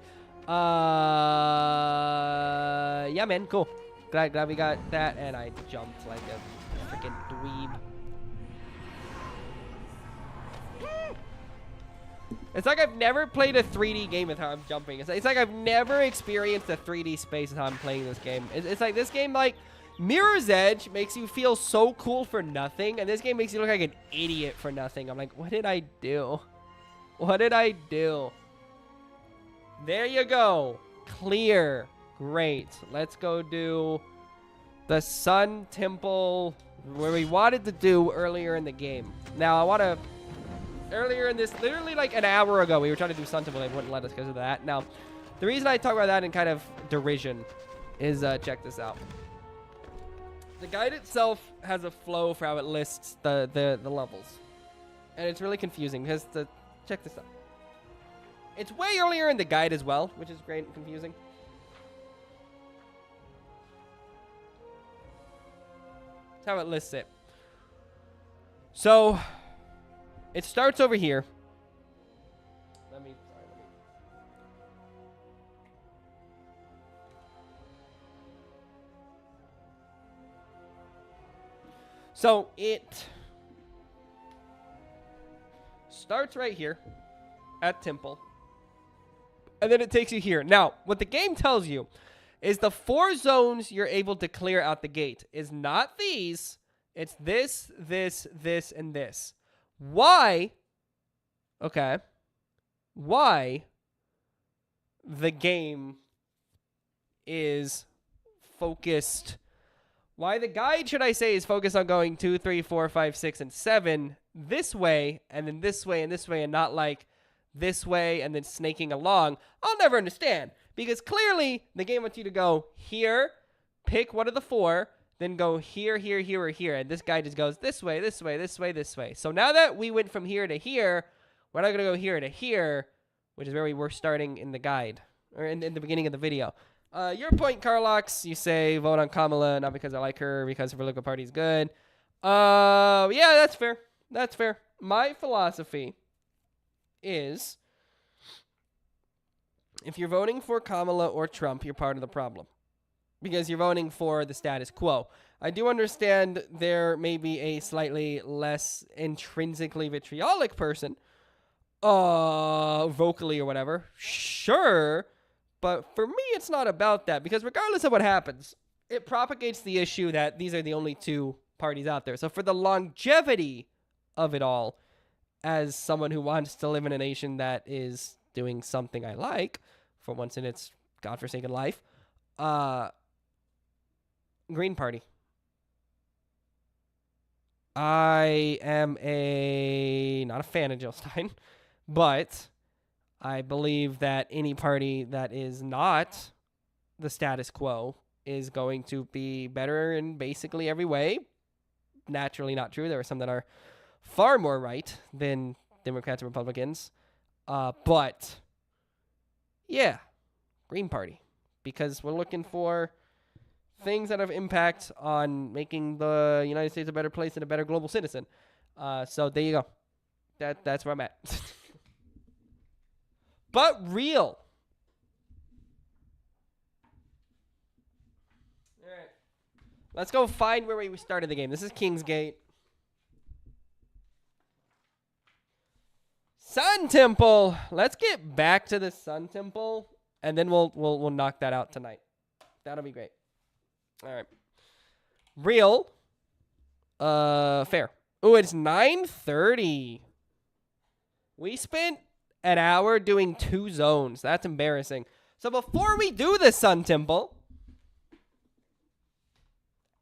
Yeah, man. Cool. Glad we got that, and I jumped like a freaking dweeb. It's like I've never played a 3D game with how I'm jumping. It's like I've never experienced a 3D space with how I'm playing this game. It's like this game, like Mirror's Edge, makes you feel so cool for nothing, and this game makes you look like an idiot for nothing. I'm like, what did I do? What did I do? There you go. Clear. Great. Let's go do the Sun Temple where we wanted to do earlier in the game. Now, I want to... Earlier in this, literally like an hour ago, we were trying to do Sun Temple. They wouldn't let us because of that. Now, the reason I talk about that in kind of derision is, check this out. The guide itself has a flow for how it lists the levels. And it's really confusing because check this out. It's way earlier in the guide as well, which is great and confusing. That's how it lists it. So, it starts over here. So it starts right here at Temple. And then it takes you here. Now, what the game tells you is the 4 zones you're able to clear out the gate is not these. It's this, this, this, and this. Why? Okay. Why the game is focused... Why the guide, should I say, is focused on going 2, 3, 4, 5, 6, and 7 this way, and then this way, and this way, and not like this way and then snaking along, I'll never understand. Because clearly, the game wants you to go here, pick one of the 4, then go here, here, here, or here. And this guide just goes this way, this way, this way, this way. So now that we went from here to here, we're not going to go here to here, which is where we were starting in the guide, or in the beginning of the video. Your point, Carlox, you say vote on Kamala, not because I like her, because her political party is good. Yeah, that's fair. That's fair. My philosophy is if you're voting for Kamala or Trump, you're part of the problem because you're voting for the status quo. I do understand there may be a slightly less intrinsically vitriolic person, vocally or whatever. Sure. But for me, it's not about that because regardless of what happens, it propagates the issue that these are the only 2 parties out there. So for the longevity of it all, as someone who wants to live in a nation that is doing something I like for once in its godforsaken life, Green Party. I am not a fan of Jill Stein, but I believe that any party that is not the status quo is going to be better in basically every way. Naturally not true. There are some that are far more right than Democrats and Republicans. But, yeah, Green Party. Because we're looking for things that have impact on making the United States a better place and a better global citizen. So there you go. That's where I'm at. But real. All right. Let's go find where we started the game. This is Kingsgate. Sun Temple. Let's get back to the Sun Temple, and then we'll knock that out tonight. That'll be great. All right. Real. Fair. Ooh, it's 9:30. We spent an hour doing 2 zones. That's embarrassing. So before we do the Sun Temple,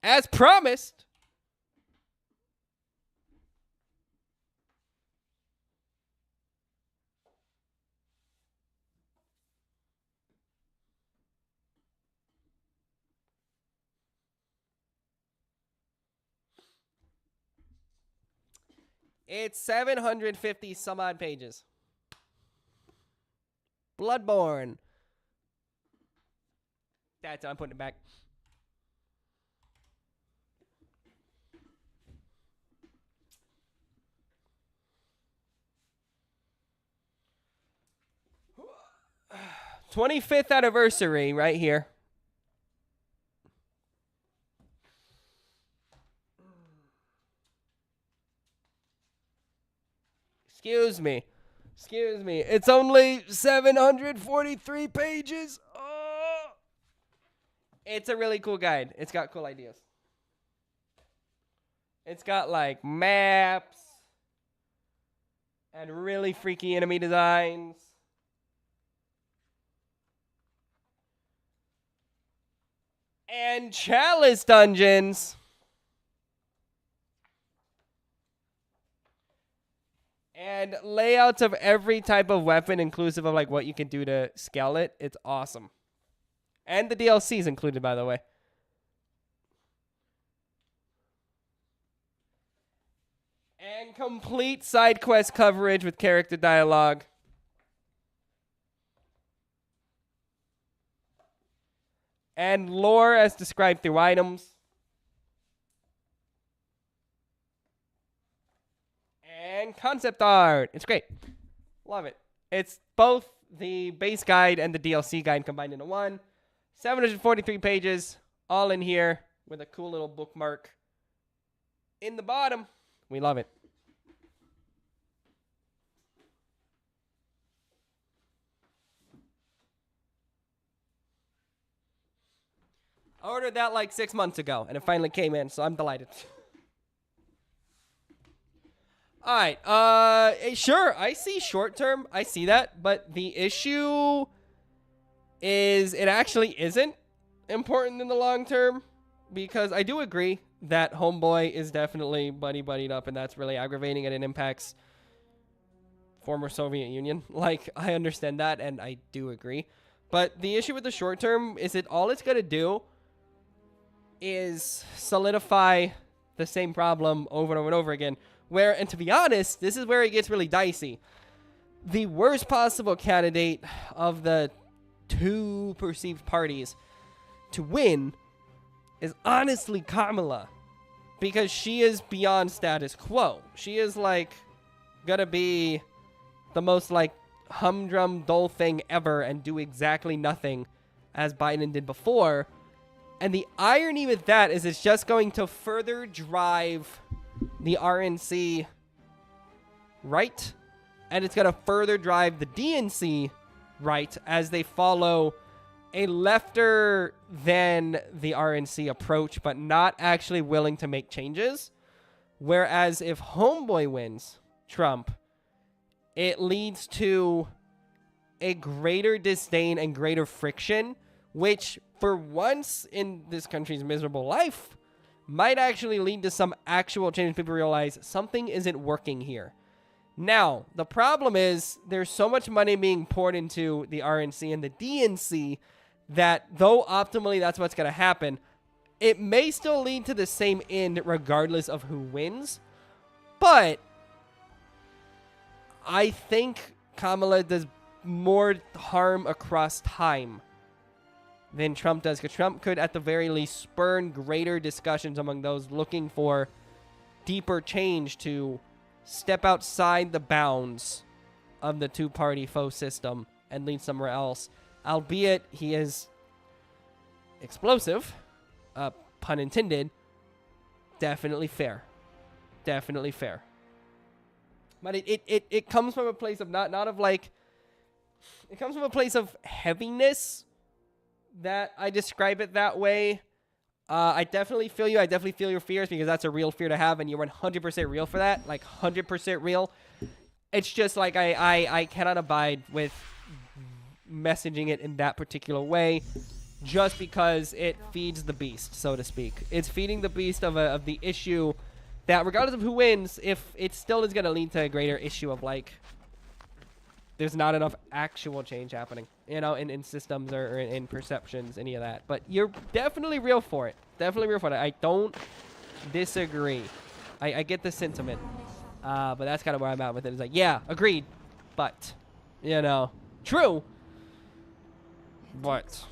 as promised, it's 750 some odd pages. Bloodborne. That's I'm putting it back. '25th anniversary right here. Excuse me. Excuse me. It's only 743 pages. Oh. It's a really cool guide. It's got cool ideas. It's got like maps and really freaky enemy designs. And chalice dungeons. And layouts of every type of weapon, inclusive of like what you can do to scale it. It's awesome. And the DLC is included, by the way. And complete side quest coverage with character dialogue. And lore as described through items. And concept art. It's great. Love it. It's both the base guide and the DLC guide combined into one. 743 pages, all in here with a cool little bookmark in the bottom. We love it. I ordered that like 6 months ago, and it finally came in, so I'm delighted. All right. Sure, I see short term. I see that, but the issue is it actually isn't important in the long term, because I do agree that Homeboy is definitely buddied up, and that's really aggravating, and it impacts former Soviet Union. Like, I understand that, and I do agree. But the issue with the short term is all it's going to do is solidify the same problem over and over and over again. Where, and to be honest, this is where it gets really dicey. The worst possible candidate of the two perceived parties to win is honestly Kamala. Because she is beyond status quo. She is, like, gonna be the most, like, humdrum, dull thing ever and do exactly nothing as Biden did before. And the irony with that is it's just going to further drive the RNC right, and it's going to further drive the DNC right as they follow a lefter than the RNC approach, but not actually willing to make changes. Whereas if Homeboy wins Trump, it leads to a greater disdain and greater friction, which for once in this country's miserable life might actually lead to some actual change. People realize something isn't working here. Now, the problem is there's so much money being poured into the RNC and the DNC that though optimally that's what's going to happen, it may still lead to the same end regardless of who wins. But I think Kamala does more harm across time than Trump does, because Trump could at the very least spurn greater discussions among those looking for deeper change to step outside the bounds of the two-party faux system and lead somewhere else. Albeit he is explosive, pun intended, definitely fair. Definitely fair. But it comes from a place of not of like, it comes from a place of heaviness that I describe it that way. I definitely feel you. I definitely feel your fears, because that's a real fear to have, and you're 100% real for that. Like, 100% real. It's just like I cannot abide with messaging it in that particular way, just because it feeds the beast, so to speak. It's feeding the beast of the issue that, regardless of who wins, if it still is going to lead to a greater issue of, like, there's not enough actual change happening, you know, in systems or in perceptions, any of that. But you're definitely real for it. Definitely real for it. I don't disagree. I get the sentiment. But that's kind of where I'm at with it. It's like, yeah, agreed. But, you know, true. But,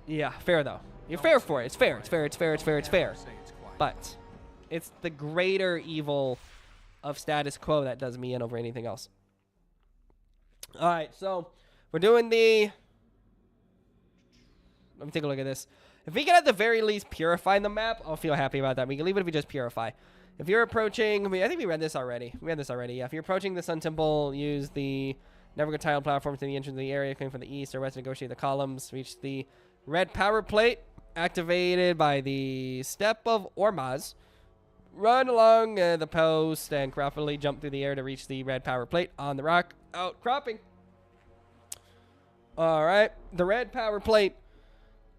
yeah, fair though. You're fair for it. It's fair. It's fair. It's fair. It's fair. It's fair. But it's the greater evil of status quo that does me in over anything else. All right, so we're doing the... Let me take a look at this. If we can at the very least purify the map, I'll feel happy about that. We can leave it if we just purify. If you're approaching... I think we read this already. We read this already, yeah. If you're approaching the Sun Temple, use the never go tiled platform to the entrance of the area coming from the east or west to negotiate the columns. Reach the red power plate activated by the Step of Ormaz. Run along the post and craftily jump through the air to reach the red power plate on the rock outcropping. All right. The red power plate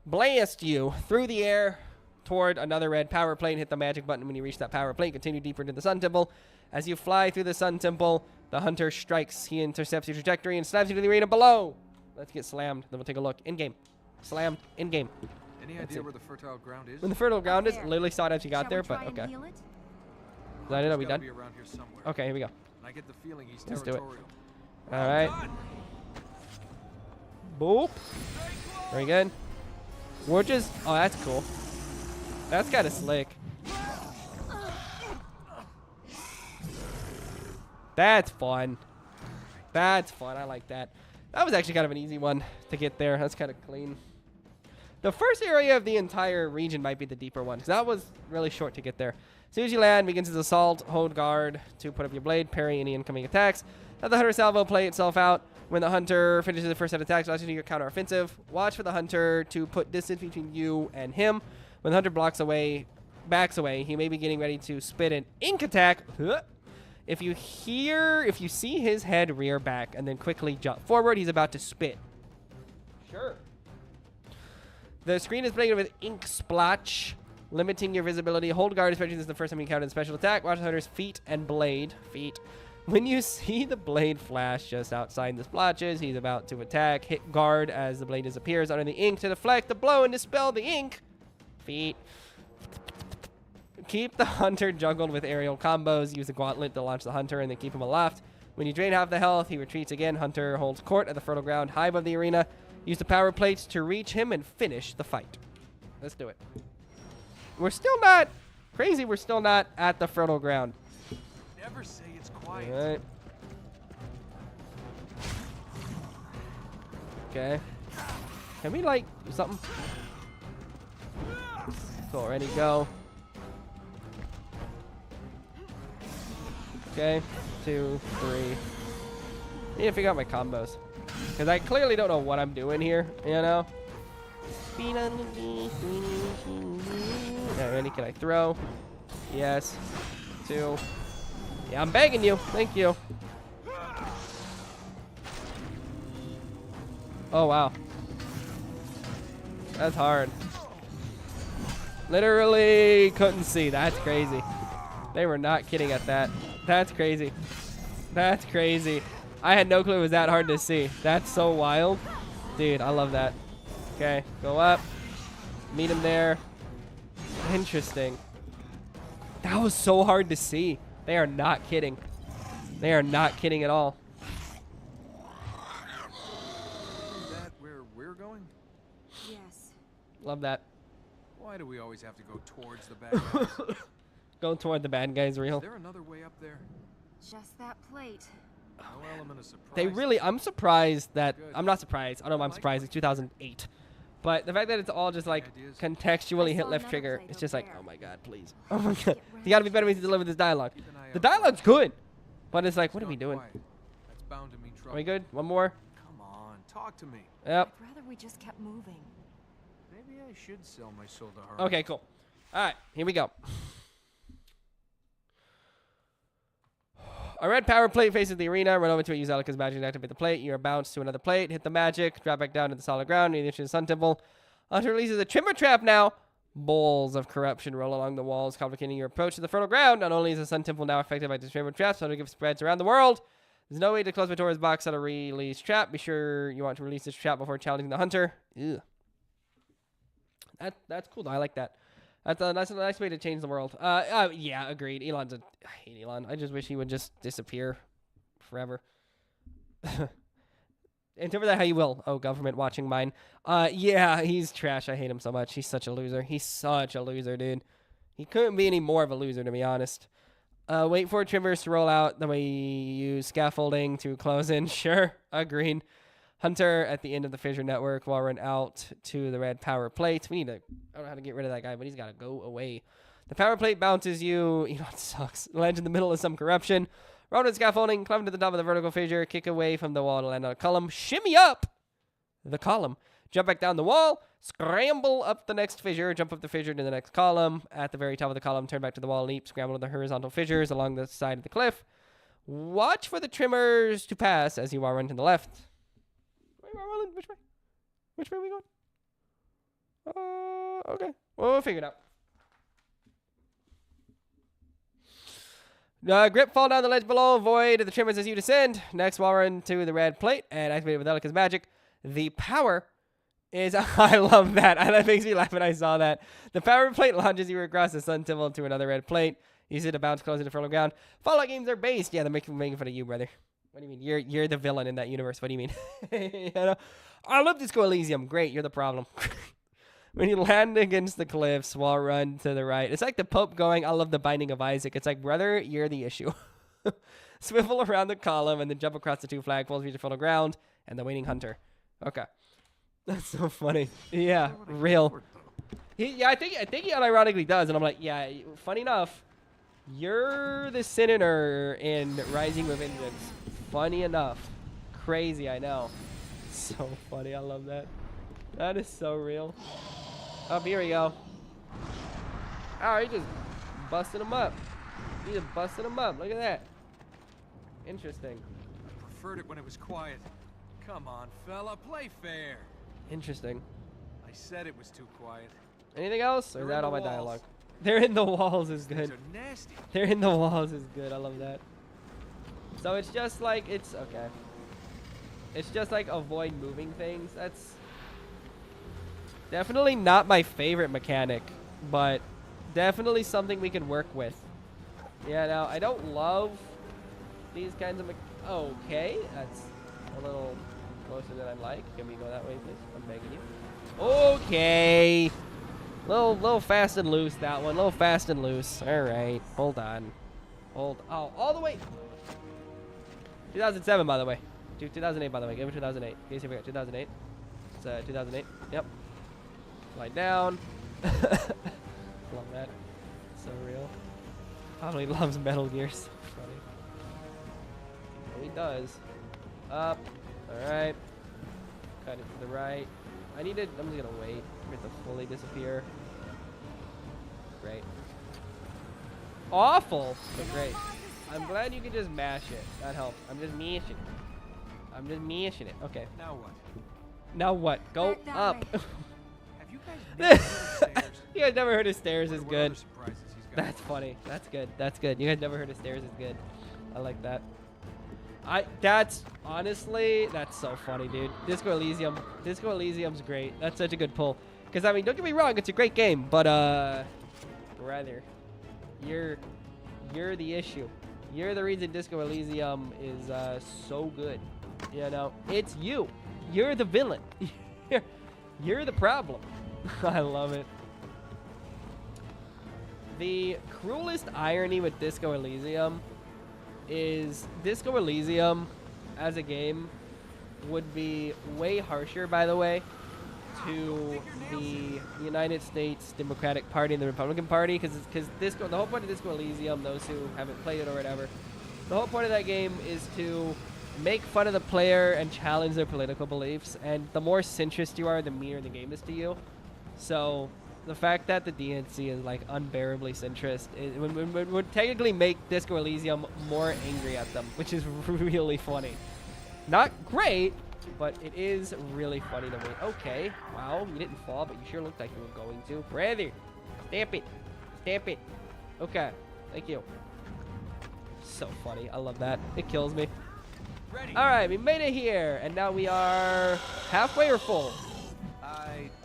blast you through the air toward another red power plate. Hit the magic button when you reach that power plate. Continue deeper into the Sun Temple. As you fly through the Sun Temple, the hunter strikes. He intercepts your trajectory and stabs you to the arena below. Let's get slammed. Then we'll take a look. In-game. Slammed. In-game. Any idea where the fertile ground is? When the fertile ground is, literally saw it as you got there, but okay. Is that it? Are we done? Be around here somewhere. Okay, here we go. And I get the feeling he's Let's do it. territorial. All right. Boop. Very good. We're just... Oh, that's cool. That's kind of slick. That's fun. That's fun. I like that. That was actually kind of an easy one to get there. That's kind of clean. The first area of the entire region might be the deeper one, because that was really short to get there. As soon as you land, begins his assault. Hold guard to put up your blade, parry any incoming attacks. Let the hunter salvo play itself out. When the hunter finishes the first set of attacks, watch your counter-offensive. Watch for the hunter to put distance between you and him. When the hunter backs away, he may be getting ready to spit an ink attack. If you see his head rear back and then quickly jump forward, he's about to spit. Sure. The screen is blanketed with ink splotch, limiting your visibility. Hold guard, especially this is the first time you encounter the special attack. Watch the hunter's feet and blade. Feet. When you see the blade flash just outside the splotches, he's about to attack. Hit guard as the blade disappears under the ink to deflect the blow and dispel the ink. Feet. Keep the hunter juggled with aerial combos. Use the gauntlet to launch the hunter and then keep him aloft. When you drain half the health, he retreats again. Hunter holds court at the fertile ground high above the arena. Use the power plates to reach him and finish the fight. Let's do it. We're still not crazy. We're still not at the fertile ground. Never say it's quiet. All right. Okay. Can we, like, do something? Cool, ready, go. Okay, 2, 3. Need to figure out my combos. Because I clearly don't know what I'm doing here, you know? Ready, can I throw? Yes. 2. Yeah, I'm begging you. Thank you. Oh, wow. That's hard. Literally couldn't see. That's crazy. They were not kidding at that. That's crazy. That's crazy. I had no clue it was that hard to see. That's so wild. Dude, I love that. Okay, go up. Meet him there. Interesting. That was so hard to see. They are not kidding. They are not kidding at all. Is that where we're going? Yes. Love that. Why do we always have to go towards the bad guys? Going toward the bad guys real. Is there another way up there? Just that plate. No element of surprise. They really, I'm surprised that, Good. I'm not surprised. I don't know if I'm surprised. It's 2008. But the fact that it's all just like Ideas. contextually I hit saw left another trigger, plate it's over just like, there. oh my god, please. Oh my god. Get You gotta be better ways to deliver this dialogue. The dialogue's good. But it's like, what are we doing? That's bound to mean trouble. Are we good? One more? Come on, talk to me. Yep. I'd rather we just kept moving. Maybe I should sell my soul to her. Okay, cool. Alright, here we go. A red power plate faces the arena. Run over to it, use Alika's magic to activate the plate. You are bounced to another plate. Hit the magic. Drop back down to the solid ground. You the Sun Temple. Hunter releases a trimmer trap now. Bowls of corruption roll along the walls, complicating your approach to the fertile ground. Not only is the Sun Temple now affected by the trimmer traps, Hunter gives spreads around the world. There's no way to close Vitora's box on a release trap. Be sure you want to release this trap before challenging the hunter. Ew. That's cool, though. I like that. That's a nice way to change the world. Yeah, agreed. I hate Elon. I just wish he would just disappear forever. Interpret that how you will. Oh, government watching mine. Yeah, he's trash. I hate him so much. He's such a loser. He's such a loser, dude. He couldn't be any more of a loser, to be honest. Wait for trimmers to roll out. Then we use scaffolding to close in. Sure, agreed. Hunter at the end of the fissure network while run out to the red power plate. We need to, I don't know how to get rid of that guy, but he's got to go away. The power plate bounces you. Elon sucks. Lands in the middle of some corruption. Roll with scaffolding. Climb to the top of the vertical fissure. Kick away from the wall to land on a column. Shimmy up the column. Jump back down the wall. Scramble up the next fissure. Jump up the fissure to the next column. At the very top of the column, turn back to the wall. Leap. Scramble to the horizontal fissures along the side of the cliff. Watch for the trimmers to pass as you are run to the left. Which way? Which way are we going? Okay. Well, we'll figure it out. Grip, fall down the ledge below. Avoid the trimmers as you descend. Next, while run to the red plate and activate it with Elika's magic. The power is... I love that. That makes me laugh when I saw that. The power plate launches you across the Sun Temple to another red plate. Use it to bounce close into fertile ground. Fallout games are based. Yeah, they're making fun of you, brother. What do you mean? You're the villain in that universe. What do you mean? You know? I love Disco Elysium. Great, you're the problem. When you land against the cliffs, wall run to the right. It's like the Pope going, I love the Binding of Isaac. It's like, brother, you're the issue. Swivel around the column and then jump across the 2 flagpoles, reach the fertile ground, and the waiting hunter. Okay. That's so funny. Yeah, real. I think he unironically does, and I'm like, yeah, funny enough, you're the senator in Rising with Vengeance. Funny enough. Crazy, I know. So funny, I love that. That is so real. Oh, here we go. Oh, he just busted him up. He just busted him up. Look at that. Interesting. I preferred it when it was quiet. Come on, fella, play fair. Interesting. I said it was too quiet. Anything else? Or is They're that in all the my dialogue? walls. They're in the walls is These good. are nasty. They're in the walls is good. I love that. So it's just like, it's okay. It's just like avoid moving things. That's definitely not my favorite mechanic, but definitely something we can work with. Yeah, now I don't love these kinds of okay, that's a little closer than I'd like. Can we go that way, please? I'm begging you. Okay. Little fast and loose, that one. Little fast and loose. All right. Hold on. Oh, all the way. 2007, by the way. 2008, by the way. Give me 2008. In case you forgot, 2008. It's 2008. Yep. Slide down. Love that. So real. Probably loves Metal Gear. So funny. Oh, he does. Up. All right. Cut it to the right. I'm just gonna wait for it to fully disappear. Great. Awful, but great. I'm glad you can just mash it. That helps. I'm just mashing it. Okay. Now what? Now what? Go Back that up. way. Have you guys never heard of stairs? You guys never heard of stairs is What good. other surprises he's got? That's funny. That's good. That's good. You guys never heard of stairs is good. I like that. Honestly, that's so funny, dude. Disco Elysium's great. That's such a good pull. Because, I mean, don't get me wrong, it's a great game, but, brother, you're the issue. You're the reason Disco Elysium is, so good. You know, it's you. You're the villain. You're the problem. I love it. The cruelest irony with Disco Elysium is Disco Elysium as a game would be way harsher, by the way, to the United States Democratic Party and the Republican Party, because the whole point of Disco Elysium, those who haven't played it or whatever, the whole point of that game is to make fun of the player and challenge their political beliefs, and the more centrist you are, the meaner the game is to you. So the fact that the DNC is like unbearably centrist would technically make Disco Elysium more angry at them, which is really funny. Not great, but it is really funny to me. Okay, wow, you didn't fall, but you sure looked like you were going to. Brother, stamp it. Stamp it. Okay, thank you. So funny. I love that. It kills me. Ready. All right, we made it here, and now we are halfway or full?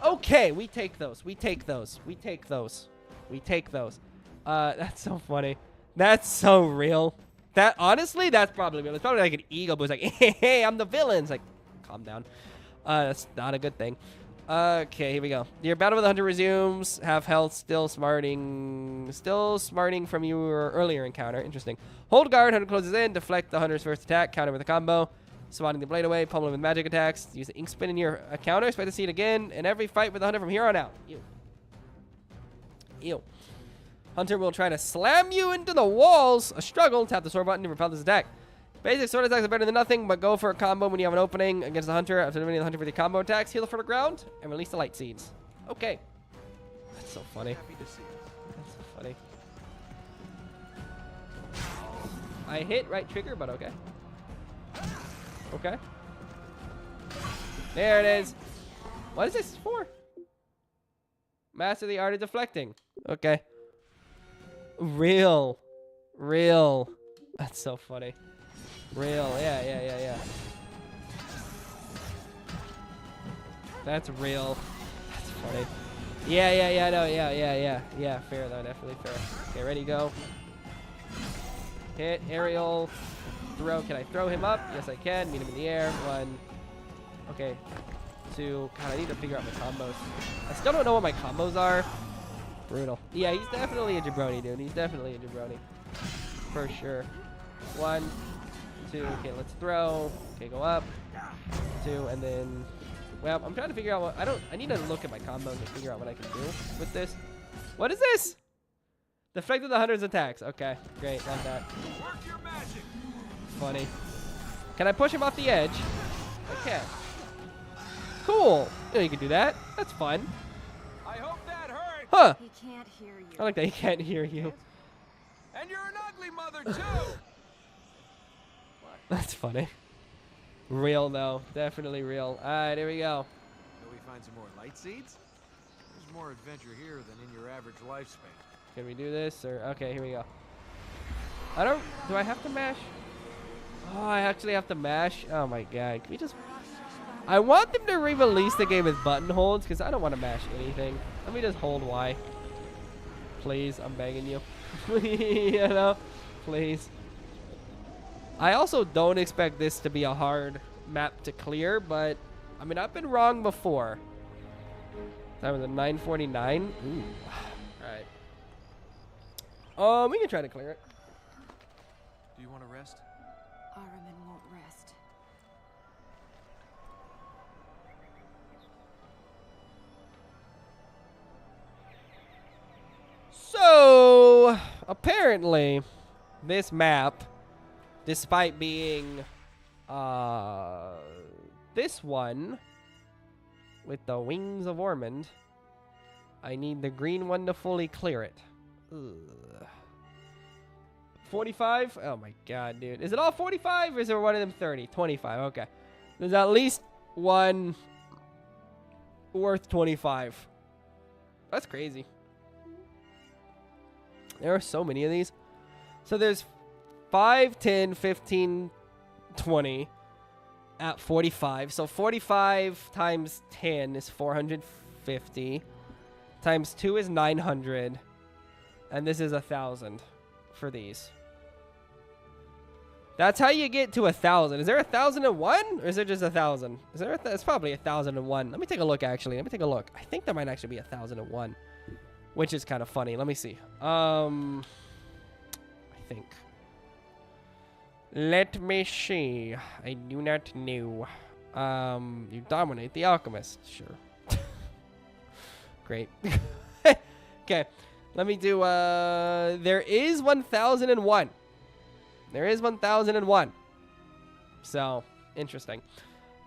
Okay, we take those. We take those. We take those. We take those. That's so funny. That's so real. That honestly, that's probably real. It's probably like an ego boost, like, hey, I'm the villain. It's like, calm down. That's not a good thing. Okay, here we go. Your battle with the hunter resumes. Half health, still smarting from your earlier encounter. Interesting. Hold guard, hunter closes in, deflect the hunter's first attack, counter with a combo. Swatting the blade away, pummel him with magic attacks. Use the ink spin in your counter. Expect to see it again in every fight with the hunter from here on out. Ew. Ew. Hunter will try to slam you into the walls. A struggle. Tap the sword button to repel this attack. Basic sword attacks are better than nothing, but go for a combo when you have an opening against the hunter. After eliminating the hunter for the combo attacks, heal for the ground, and release the light seeds. Okay. That's so funny. Happy to see it. That's so funny. I hit right trigger, but okay. Okay. There it is. What is this for? Master the art of deflecting. Okay. Real. That's so funny. Real. Yeah. That's real. That's funny. Yeah. No, yeah. Fair though, definitely fair. Okay, ready, go. Hit, aerial, throw. Can I throw him up? Yes, I can. Meet him in the air. 1. Okay. 2. God, I need to figure out my combos. I still don't know what my combos are. Brutal. Yeah, he's definitely a jabroni, dude. He's definitely a jabroni. For sure. 1, 2. Okay, let's throw. Okay, go up. 2, and then... Well, I'm trying to figure out what... I need to look at my combos and figure out what I can do with this. What is this? Deflected the hunter's attacks. Okay, great. Love that. Work your magic. Funny. Can I push him off the edge? I can. Cool. You know you can do that. That's fun. I hope that hurt. Huh. He can't hear you. I like that he can't hear you. And you're an ugly mother too. That's funny. Real though. Definitely real. Alright, here we go. Can we find some more light seeds? There's more adventure here than in your average lifespan. Can we do this? Or okay, here we go. Do I have to mash? Oh, I actually have to mash. Oh my god. Can we just... I want them to re-release the game with button holds because I don't want to mash anything. Let me just hold Y. Please, I'm begging you. You know? Please. I also don't expect this to be a hard map to clear, but I mean, I've been wrong before. That was a 9:49. Ooh. All right. We can try to clear it. Do you want to rest? Ahriman won't rest. So, apparently, this map, despite being this one with the Wings of Ormond, I need the green one to fully clear it. Ugh. 45? Oh my god, dude. Is it all 45 or is there one of them 30? 25, okay. There's at least one worth 25. That's crazy. There are so many of these. So there's 5, 10, 15, 20 at 45. So 45 times 10 is 450. Times 2 is 900. And this is 1,000 for these. That's how you get to 1,000. Is there 1,001 or is it just 1,000? Is there? It's probably 1,001. Let me take a look. Actually, let me take a look. I think there might actually be 1,001, which is kind of funny. Let me see. I think. Let me see. I do not know. You dominate the alchemist. Sure. Great. Okay. Let me do, there is 1,001. There is 1,001. So, interesting.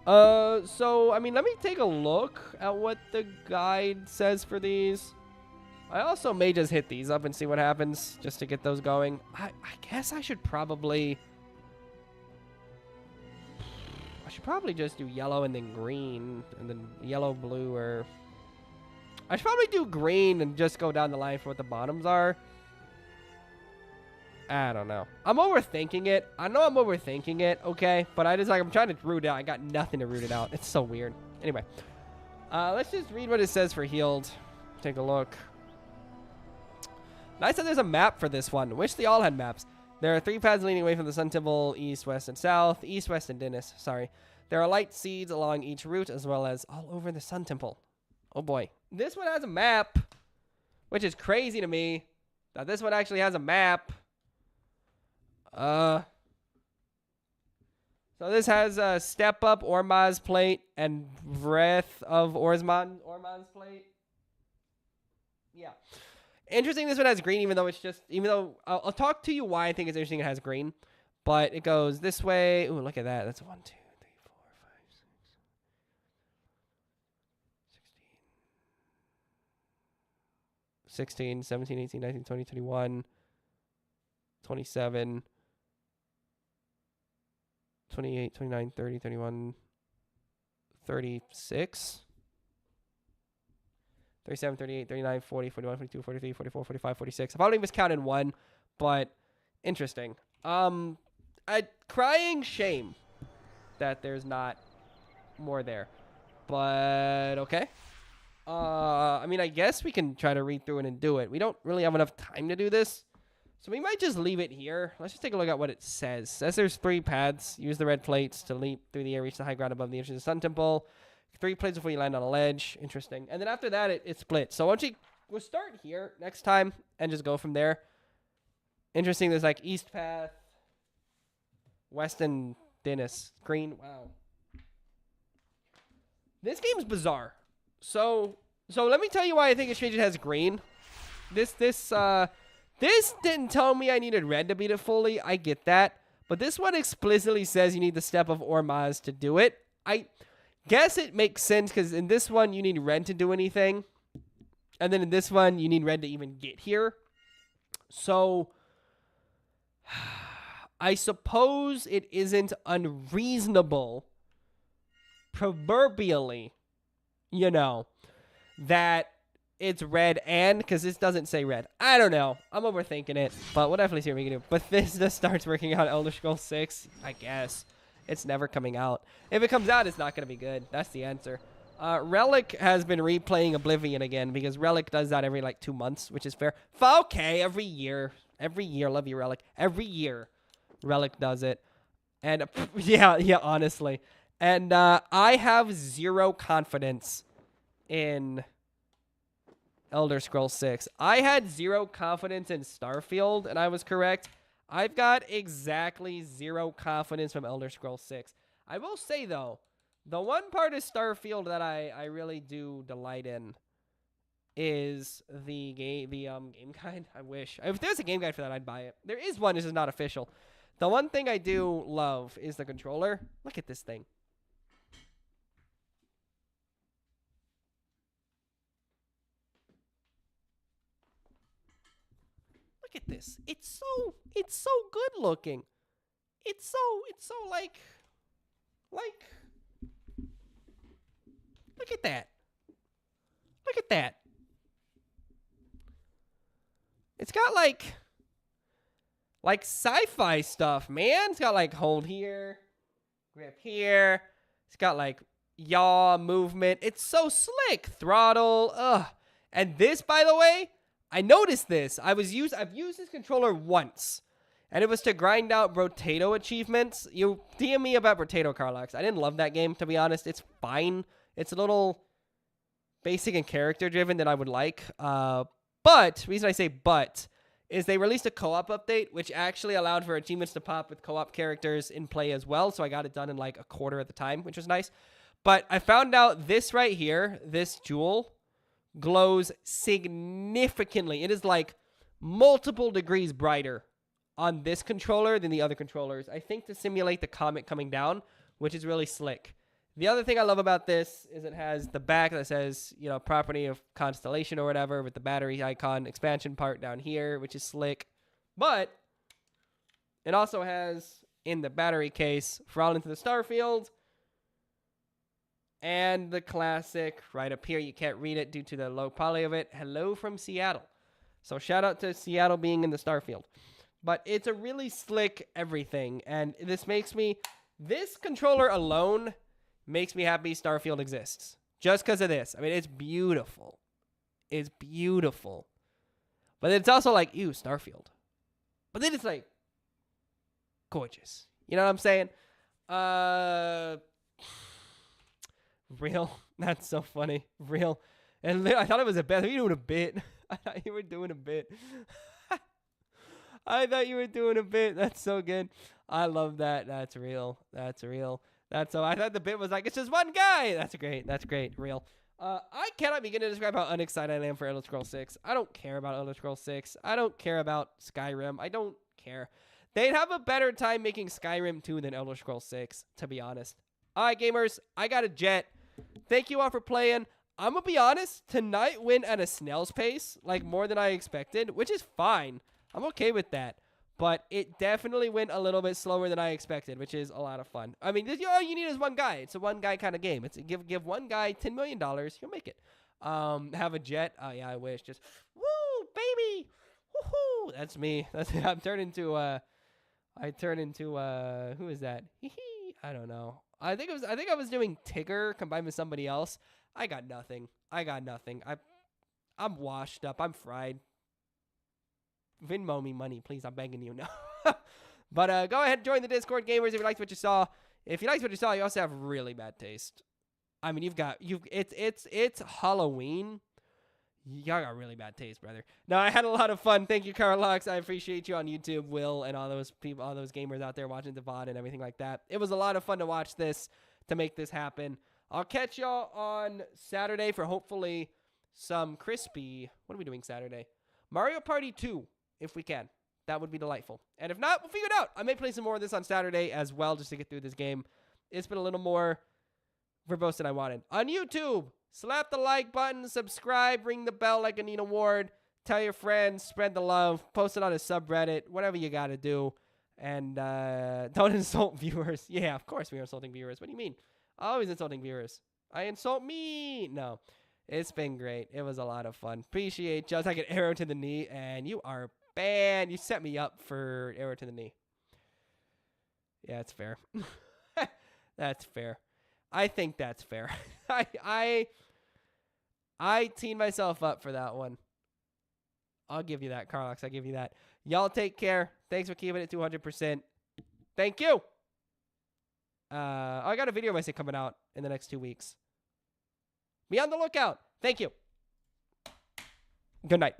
So, I mean, let me take a look at what the guide says for these. I also may just hit these up and see what happens, just to get those going. I guess I should probably just do yellow and then green, and then yellow, blue, or... I should probably do green and just go down the line for what the bottoms are. I don't know. I'm overthinking it. I know I'm overthinking it, okay? But I'm trying to root it out. I got nothing to root it out. It's so weird. Anyway. Let's just read what it says for healed. Take a look. Nice that there's a map for this one. Wish they all had maps. There are 3 paths leading away from the Sun Temple, east, west, and south. East, west, and Dennis. Sorry. There are light seeds along each route as well as all over the Sun Temple. Oh boy. This one has a map, which is crazy to me that this one actually has a map. So this has Step Up, Ormaz's Plate, and Breath of Ormaz's Plate. Yeah. Interesting this one has green, even though I'll talk to you why I think it's interesting it has green. But it goes this way. Ooh, look at that. That's 1, 2, 3, 4, 5, 6, 16, 17, 18, 19, 20, 21, 27, 28, 29, 30, 31, 36, 37, 38, 39, 40, 41, 42, 43, 44, 45, 46. I've probably miscounted one, but interesting. A crying shame that there's not more there, but okay. I mean, I guess we can try to read through it and do it. We don't really have enough time to do this, So we might just leave it here. Let's just take a look at what it says. It says there's 3 paths. Use the red plates to leap through the air, reach the high ground above the entrance of the Sun Temple. 3 plates before you land on a ledge. Interesting. And then after that, it splits. So we'll start here next time and just go from there. Interesting. There's like east path, west and Dennis. Green. Wow. This game's bizarre. So let me tell you why I think it's strange it has green. This didn't tell me I needed red to beat it fully. I get that. But this one explicitly says you need the step of Ormaz to do it. I guess it makes sense because in this one you need red to do anything. And then in this one you need red to even get here. So I suppose it isn't unreasonable, proverbially, that it's red and, because this doesn't say red. I don't know. I'm overthinking it, but we'll definitely see what we can do. Bethesda starts working on Elder Scrolls 6, I guess. It's never coming out. If it comes out, it's not going to be good. That's the answer. Relic has been replaying Oblivion again, because Relic does that every, 2 months, which is fair. Okay, every year. Every year, love you, Relic. Every year, Relic does it. And, yeah, honestly. And I have 0 confidence in Elder Scrolls 6. I had 0 confidence in Starfield, and I was correct. I've got exactly 0 confidence from Elder Scrolls 6. I will say, though, the one part of Starfield that I really do delight in is the game guide. I wish. If there's a game guide for that, I'd buy it. There is one. This is not official. The one thing I do love is the controller. Look at this thing. Look at this. It's so good looking. It's so like look at that. Look at that. It's got like sci-fi stuff, man. It's got like hold here, grip here. It's got like yaw movement. It's so slick. Throttle. And this, by the way, I noticed this. I've used this controller once, and it was to grind out Brotato achievements. You DM me about Brotato, Carlax. I didn't love that game, to be honest. It's fine. It's a little basic and character-driven that I would like. But, the reason I say but, is they released a co-op update, which actually allowed for achievements to pop with co-op characters in play as well, so I got it done in like a quarter at the time, which was nice. But I found out this right here, this jewel, glows significantly. It is like multiple degrees brighter on this controller than the other controllers. I think to simulate the comet coming down, which is really slick. The other thing I love about this is it has the back that says, property of constellation or whatever with the battery icon expansion part down here, which is slick. But it also has in the battery case Fall into the Starfield and the classic right up here. You can't read it due to the low poly of it. Hello from Seattle. So shout out to Seattle being in the Starfield. But it's a really slick everything. And this controller alone makes me happy Starfield exists. Just because of this. I mean, it's beautiful. It's beautiful. But it's also like, ew, Starfield. But then it's like, gorgeous. You know what I'm saying? Real. That's so funny. Real. And I thought it was a bit. I thought you were doing a bit. I thought you were doing a bit. I thought you were doing a bit. That's so good. I love that. That's real. That's real. That's so. I thought the bit was like, it's just one guy. That's great. That's great. Real. I cannot begin to describe how unexcited I am for Elder Scrolls 6. I don't care about Elder Scrolls 6. I don't care about Skyrim. I don't care. They'd have a better time making Skyrim 2 than Elder Scrolls 6, to be honest. All right, gamers. I got a jet. Thank you all for playing. I'm going to be honest. Tonight went at a snail's pace, like more than I expected, which is fine. I'm okay with that. But it definitely went a little bit slower than I expected, which is a lot of fun. I mean, all you need is one guy. It's a one-guy kind of game. It's give one guy $10 million. He'll make it. Have a jet. Oh, yeah, I wish. Just, woo, baby. Woohoo. That's me. I turn into, who is that? I don't know. I think I was doing Tigger combined with somebody else. I got nothing. I'm washed up. I'm fried. Venmo me money, please. I'm begging you. No. But go ahead and join the Discord, gamers, if you liked what you saw. If you liked what you saw, you also have really bad taste. I mean, it's Halloween. Y'all got really bad taste, brother. No, I had a lot of fun. Thank you, Carlux. I appreciate you on YouTube, Will, and all those people, all those gamers out there watching the VOD and everything like that. It was a lot of fun to watch this, to make this happen. I'll catch y'all on Saturday for hopefully some crispy. What are we doing Saturday? Mario Party 2, if we can. That would be delightful. And if not, we'll figure it out. I may play some more of this on Saturday as well, just to get through this game. It's been a little more verbose than I wanted. On YouTube, slap the like button, subscribe, ring the bell like Anita Ward, tell your friends, spread the love, post it on a subreddit, whatever you got to do. And don't insult viewers. Yeah, of course we are insulting viewers. What do you mean? Always insulting viewers. I insult me. No, it's been great. It was a lot of fun. Appreciate just like an arrow to the knee, and you are banned. You set me up for arrow to the knee. Yeah, that's fair. That's fair. I think that's fair. I teed myself up for that one. I'll give you that, Carlox. I'll give you that. Y'all take care. Thanks for keeping it 200%. Thank you. I got a video essay coming out in the next 2 weeks. Be on the lookout. Thank you. Good night.